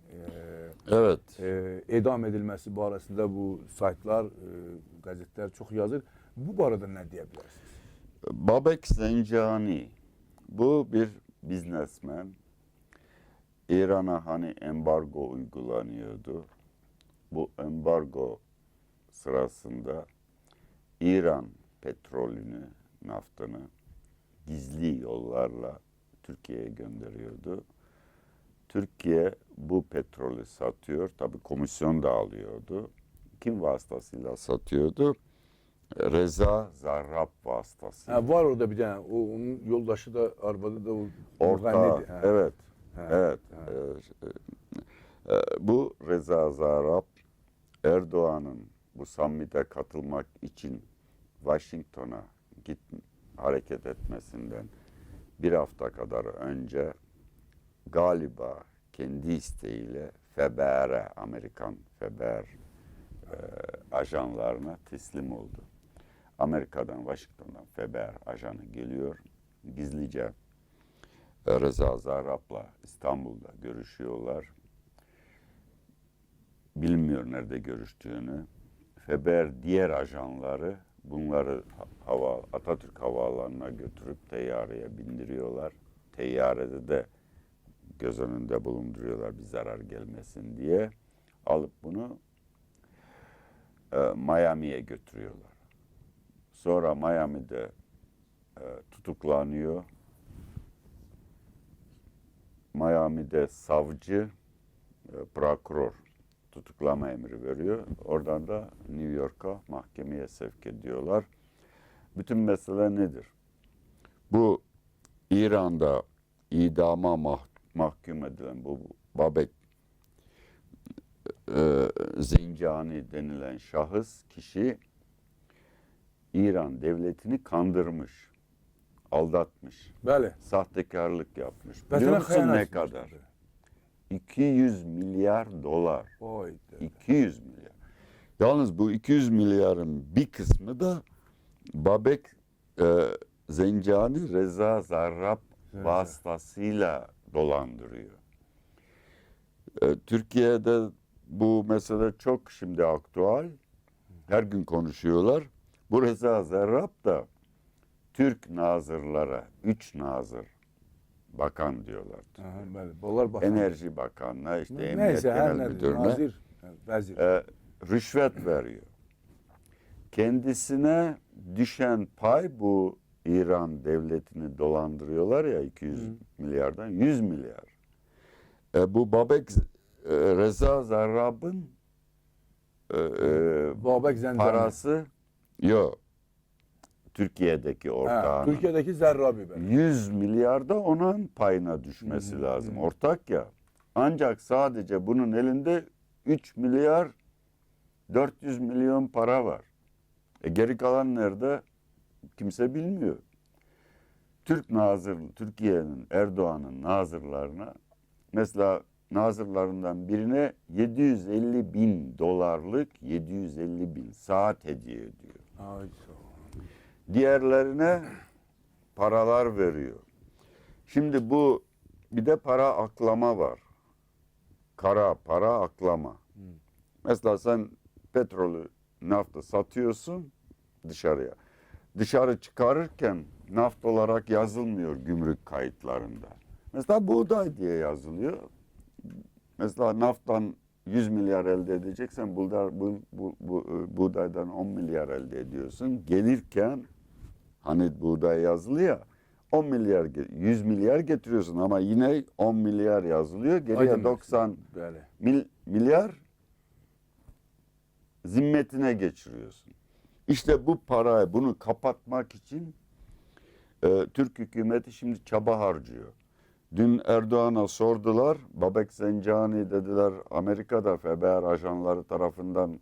Evet. edam edilməsi barəsində bu saytlar, qəzetlər çox yazır. Bu barədə nə deyə bilərsiniz? Babek Zencani, bu bir biznesmen. İran'a hani embargo uygulanıyordu. Bu embargo sırasında İran petrolünü, naftını gizli yollarla Türkiye'ye gönderiyordu. Türkiye bu petrolü satıyor. Tabii komisyon da alıyordu. Kim vasıtasıyla satıyordu? Reza Zarrab vasıtasıyla. Ha, var orada bir tane. Onun yoldaşı da arabada da o Orta, müğennidir. Ha. evet, Ha, evet. ha. Bu Reza Zarrab, Erdoğan'ın bu sammite katılmak için Washington'a hareket etmesinden bir hafta kadar önce galiba kendi isteğiyle FBR'e, Amerikan FBR ajanlarına teslim oldu. Amerika'dan, Washington'dan FBR ajanı geliyor. Gizlice Reza Zarrab'la İstanbul'da görüşüyorlar. Bilmiyor nerede görüştüğünü. FBR diğer ajanları bunları Atatürk Havaalanı'na götürüp teyyareye bindiriyorlar. Teyyarede de göz önünde bulunduruyorlar bir zarar gelmesin diye. Alıp bunu Miami'ye götürüyorlar. Sonra Miami'de tutuklanıyor. Miami'de savcı, prokuror tutuklama emri veriyor. Oradan da New York'a mahkemeye sevk ediyorlar. Bütün mesele nedir? Bu İran'da idama mahkum edilen bu Babek Zencani denilen şahıs kişi İran devletini kandırmış, aldatmış, Bəli. sahtekarlık yapmış. Vətənə Biliyor musun xəyanət ne kadar? 200 milyar dolar. Vay də. 200 milyar. Yalnız bu 200 milyarın bir kısmı da Babek Zencani Reza Zarrab vasıtasıyla dolandırıyor. Türkiye'de bu mesele çok şimdi aktüel. Her gün konuşuyorlar. Bu Reza Zarrab da Türk nazırlara, 3 nazır bakan diyorlar. Aha, bəli. Bunlar bakan. Enerji Bakanı'na, işte Emniyet Nəysə, hər Genel nədir? Müdürü'ne Nazir, vəzir. rüşvet veriyor. Kendisine düşen pay bu İran devletini dolandırıyorlar ya 200 milyardan 100 milyar. Bu Babek Reza Zarrab'ın Babək Zəncani. parası yok. Türkiye'deki Hə, ortağının. Türkiyədəki Zərrabi bəli. 100 milyarda onun payına düşmesi lazım. Ortak ya. Ancak sadece bunun elinde 3 milyar 400 milyon para var. Geri kalan nerede? Kimse bilmiyor. Türkiye'nin Erdoğan'ın nazırlarına mesela nazırlarından birine 750 bin dolarlık 750 bin saat hediye ediyor. Ay sağ ol. Diğerlerine paralar veriyor. Şimdi bu bir de para aklama var. Kara para aklama. Mesela sen petrolü, nafta satıyorsun dışarıya. Dışarı çıkarırken naft olarak yazılmıyor gümrük kayıtlarında. Mesela buğday diye yazılıyor. Mesela nafttan 100 milyar elde edeceksen buğdaydan 10 milyar elde ediyorsun. Gelirken hani buğday yazılı ya 10 milyar 100 milyar getiriyorsun ama yine 10 milyar yazılıyor. Geriye Aydın 90 Bəli. milyar zimmetine geçiriyorsun. İşte bu parayı bunu kapatmak için Türk hükümeti şimdi çaba harcıyor. Dün Erdoğan'a sordular. Babek Zencani dediler Amerika'da FBI ajanları tarafından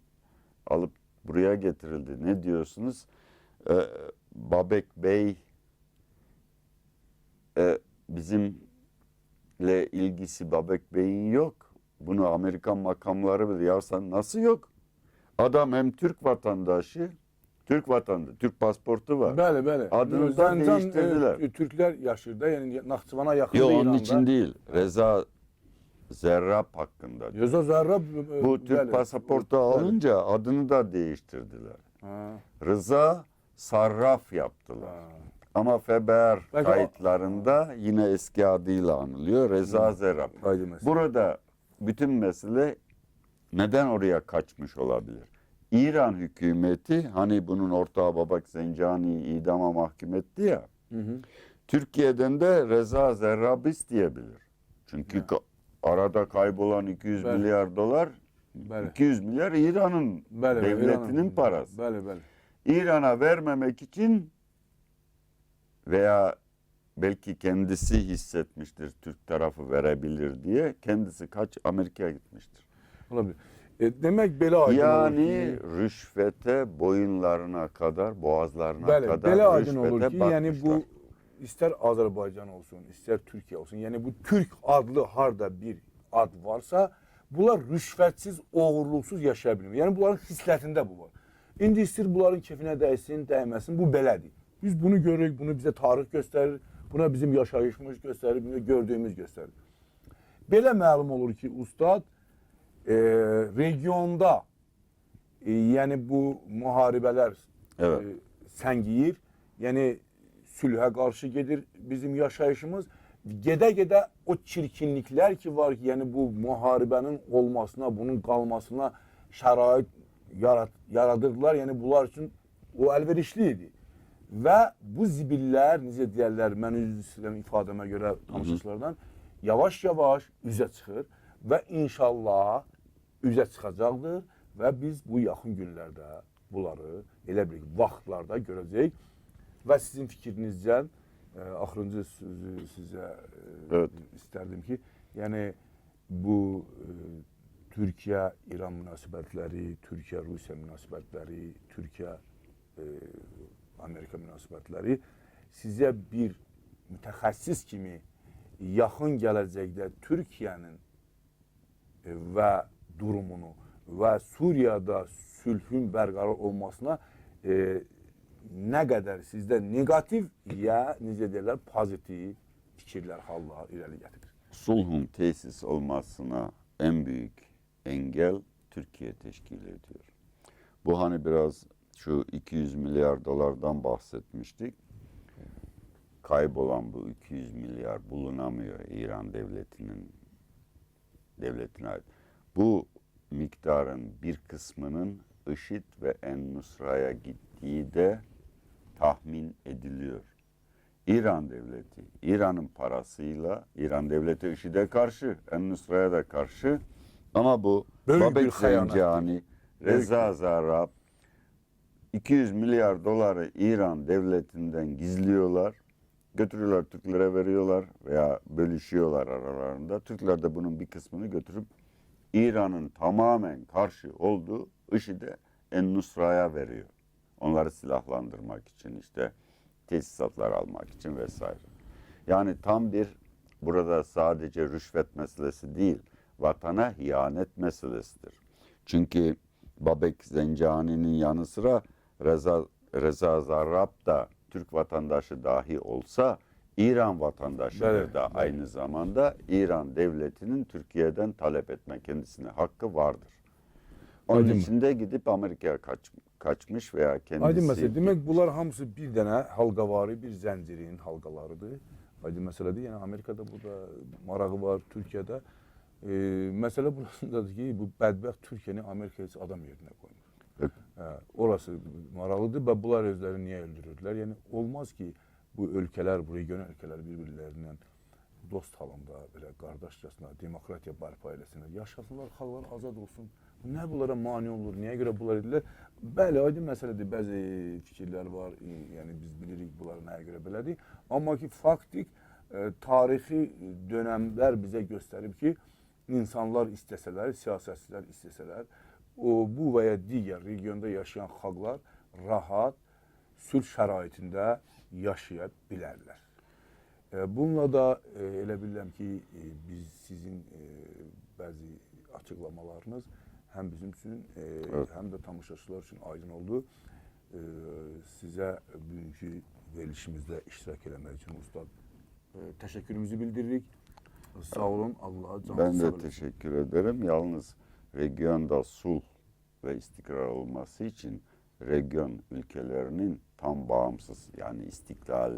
alıp buraya getirildi. Ne diyorsunuz? Babek Bey bizimle ilgisi Babek Bey'in yok. Bunu Amerikan makamları bilir. Ya sen nasıl yok? Adam hem Türk vatandaşı, Türk pasportu var. Bəli, bəli. Adını da Zəncan, değiştirdiler. Türklər yaşayır da, yəni Naxçıvana yaxın Yok İranda. onun için değil. Reza Zerrab hakkında. Yoza Zərrab Bu Türk pasaportu alınca adını da değiştirdiler. Ha. Rıza Sarraf yaptılar. Ama FBR Belki kayıtlarında yine eski adıyla anılıyor. Reza Zerrab. Haydi mesela. Burada bütün mesele neden oraya kaçmış olabilir? İran hükümeti hani bunun ortağı Babak Zencani'yi idama mahkum etti ya. Türkiye'den de Reza Zerrab'ı isteyebilir. Çünkü arada kaybolan 200 Bəli. milyar dolar Bəli. 200 milyar İran'ın Bəli, devletinin İranın parası. Bəli, bəli. İran'a vermemek için veya belki kendisi hissetmiştir Türk tarafı verebilir diye kendisi Amerika'ya gitmiştir. Olabilir. Demek belə aydın Yani olur ki, rüşvete boyunlarına kadar, boğazlarına bəli, kadar belə aydın olur rüşvete ki, yəni bakmışlar. bu istər Azərbaycan olsun, istər Türkiyə olsun, yəni bu Türk adlı harda bir ad varsa, bunlar rüşvətsiz, oğurluqsuz yaşaya bilmir. Yəni bunların xislətində bu var. İndi istəyir bunların kefinə dəysin, dəyməsin, bu belədir. Biz bunu görürük, bunu bizə tarix göstərir, buna bizim yaşayışımız göstərir, bunu gördüyümüz göstərir. Belə məlum olur ki, ustad regionda yəni bu müharibələr Evet. səngiyir. Yəni sülhə qarşı gedir bizim yaşayışımız. Gedə-gedə o çirkinliklər ki var ki, yəni bu müharibənin olmasına, bunun qalmasına şərait yaradırdılar. Yəni bunlar üçün o əlverişli idi. Və bu zibillər, necə deyərlər, mən üzr istəyirəm ifadəmə görə tamaşaçılardan, yavaş-yavaş üzə çıxır və inşallah üzə çıxacaqdır və biz bu yaxın günlərdə bunları elə bir vaxtlarda görəcəyik və sizin fikrinizcə axırıncı sözü sizə Evet. istərdim ki, yəni bu Türkiyə-İran münasibətləri, Türkiyə-Rusiya münasibətləri, Türkiyə-Amerika münasibətləri sizə bir mütəxəssis kimi yaxın gələcəkdə Türkiyənin və durumunu və Suriyada sülhün bərqərar olmasına nə qədər sizdə negativ ya necə deyirlər pozitiv fikirlər, hallar irəli gətirir. Sulhun tesis olmasına en büyük engel Türkiye teşkil ediyor. Bu hani biraz şu 200 milyar dolardan bahsetmiştik. Kaybolan bu 200 milyar bulunamıyor İran devletine ait. Bu miktarın bir kısmının IŞİD ve En-Nusra'ya gittiği de tahmin ediliyor. İran devleti, İran'ın parasıyla, İran devleti IŞİD'e karşı, En-Nusra'ya da karşı ama bu Büyük bir Babek hayanet. Zencani, Reza Zarrab 200 milyar doları İran devletinden gizliyorlar. Götürüyorlar Türklere veriyorlar veya bölüşüyorlar aralarında. Türkler de bunun bir kısmını götürüp İran'ın tamamen karşı olduğu IŞİD'e En-Nusra'ya veriyor. Onları silahlandırmak için işte tesisatlar almak için vesaire. Yani tam bir burada sadece rüşvet meselesi değil, vatana ihanet meselesidir. Çünkü Babek Zencani'nin yanı sıra Reza Zarrab da Türk vatandaşı dahi olsa İran vatandaşıdır Evet, da aynı zamanda İran devletinin Türkiye'den talep etme kendisine hakkı vardır. Onun Aydın. için de gidip Amerika'ya kaçmış veya kendisi... Aydın məsələ. Demək bunlar hamısı bir dənə halqavari, bir zəncirin halqalarıdır. Aydın məsələdir. Yəni Amerikada burada marağı var, Türkiyədə. Məsələ burasındadır ki, bu bədbəxt Türkiyəni Amerika heç adam yerinə qoymur. Evet. Orası maraqlıdır və bunlar özlərini niyə öldürürlər? Yəni olmaz ki, bu ölkələr, bu region ölkələr bir-birlərindən dost halında, belə qardaşcasına, demokratiya bərpa eləsinlər, yaşasınlar, xalqlar azad olsun. Nə bunlara mane olur, niyə görə bunlar edirlər? Bəli, aydın məsələdir, bəzi fikirlər var, yəni biz bilirik bunlar nəyə görə belədir. Amma ki, faktik, tarixi dönəmlər bizə göstərib ki, insanlar istəsələr, siyasətçilər istəsələr, bu və ya digər regionda yaşayan xalqlar rahat, sülh şəraitində yaşaya bilərlər. Bununla da elə bilirəm ki, biz sizin bəzi açıqlamalarınız həm bizim üçün, həm də tamaşaçılar üçün aydın oldu. Sizə bugünkü verilişimizdə iştirak eləmək üçün ustad təşəkkürümüzü bildiririk. Sağ olun, Allah'a can Ben sağ de olun. teşekkür ederim. Yalnız regionda sulh ve istikrar olması için region ülkelerinin tam bağımsız yani istiklal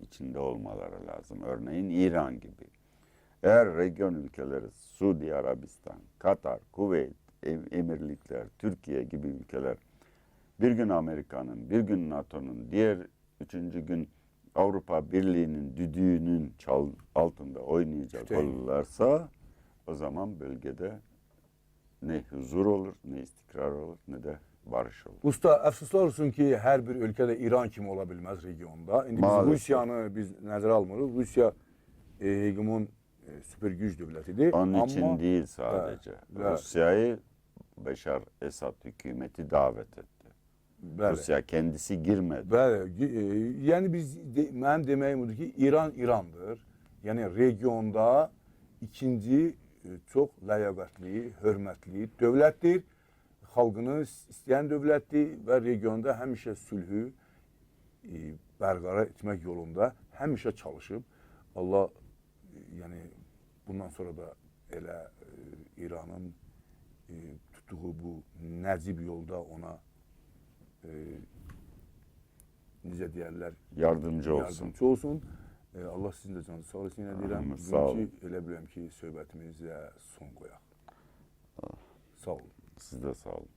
içinde olmaları lazım. Örneğin İran gibi. Eğer region ülkeleri Suudi Arabistan, Katar, Kuveyt, Emirlikler, Türkiye gibi ülkeler bir gün Amerika'nın, bir gün NATO'nun, diğer üçüncü gün Avrupa Birliği'nin düdüğünün altında oynayacak olurlarsa o zaman bölgede ne huzur olur, ne istikrar olur, ne de barış olur. Usta, əfsuslar olsun ki, hər bir ölkədə İran kimi ola bilməz regionda. İndi biz Maalesef. Rusiyanı biz nəzərə almırıq. Rusiya hegemon süper güc dövlətidir. Onun için değil sadece. Evet. Rusya'yı Beşar Esad hükümeti davet etti. Bəli. Rusya kendisi girmedi. Bəli, yəni mənim deməyim budur ki, İran İrandır. Yəni regionda ikinci çox ləyaqətli, hörmətli dövlətdir. Xalqını istəyən dövlətdir və regionda həmişə sülhü bərqərar etmək yolunda həmişə çalışıb. Allah yəni bundan sonra da elə İranın tutduğu bu nəcib yolda ona necə deyərlər, Yardımcı olsun. yardımcı olsun. Allah sizin də canınızı sağ olsun. Yenə deyirəm, Sağ olun. bugünkü elə bilirəm ki, söhbətimizə son qoyaq. Sağ olun. Siz de sağ olun.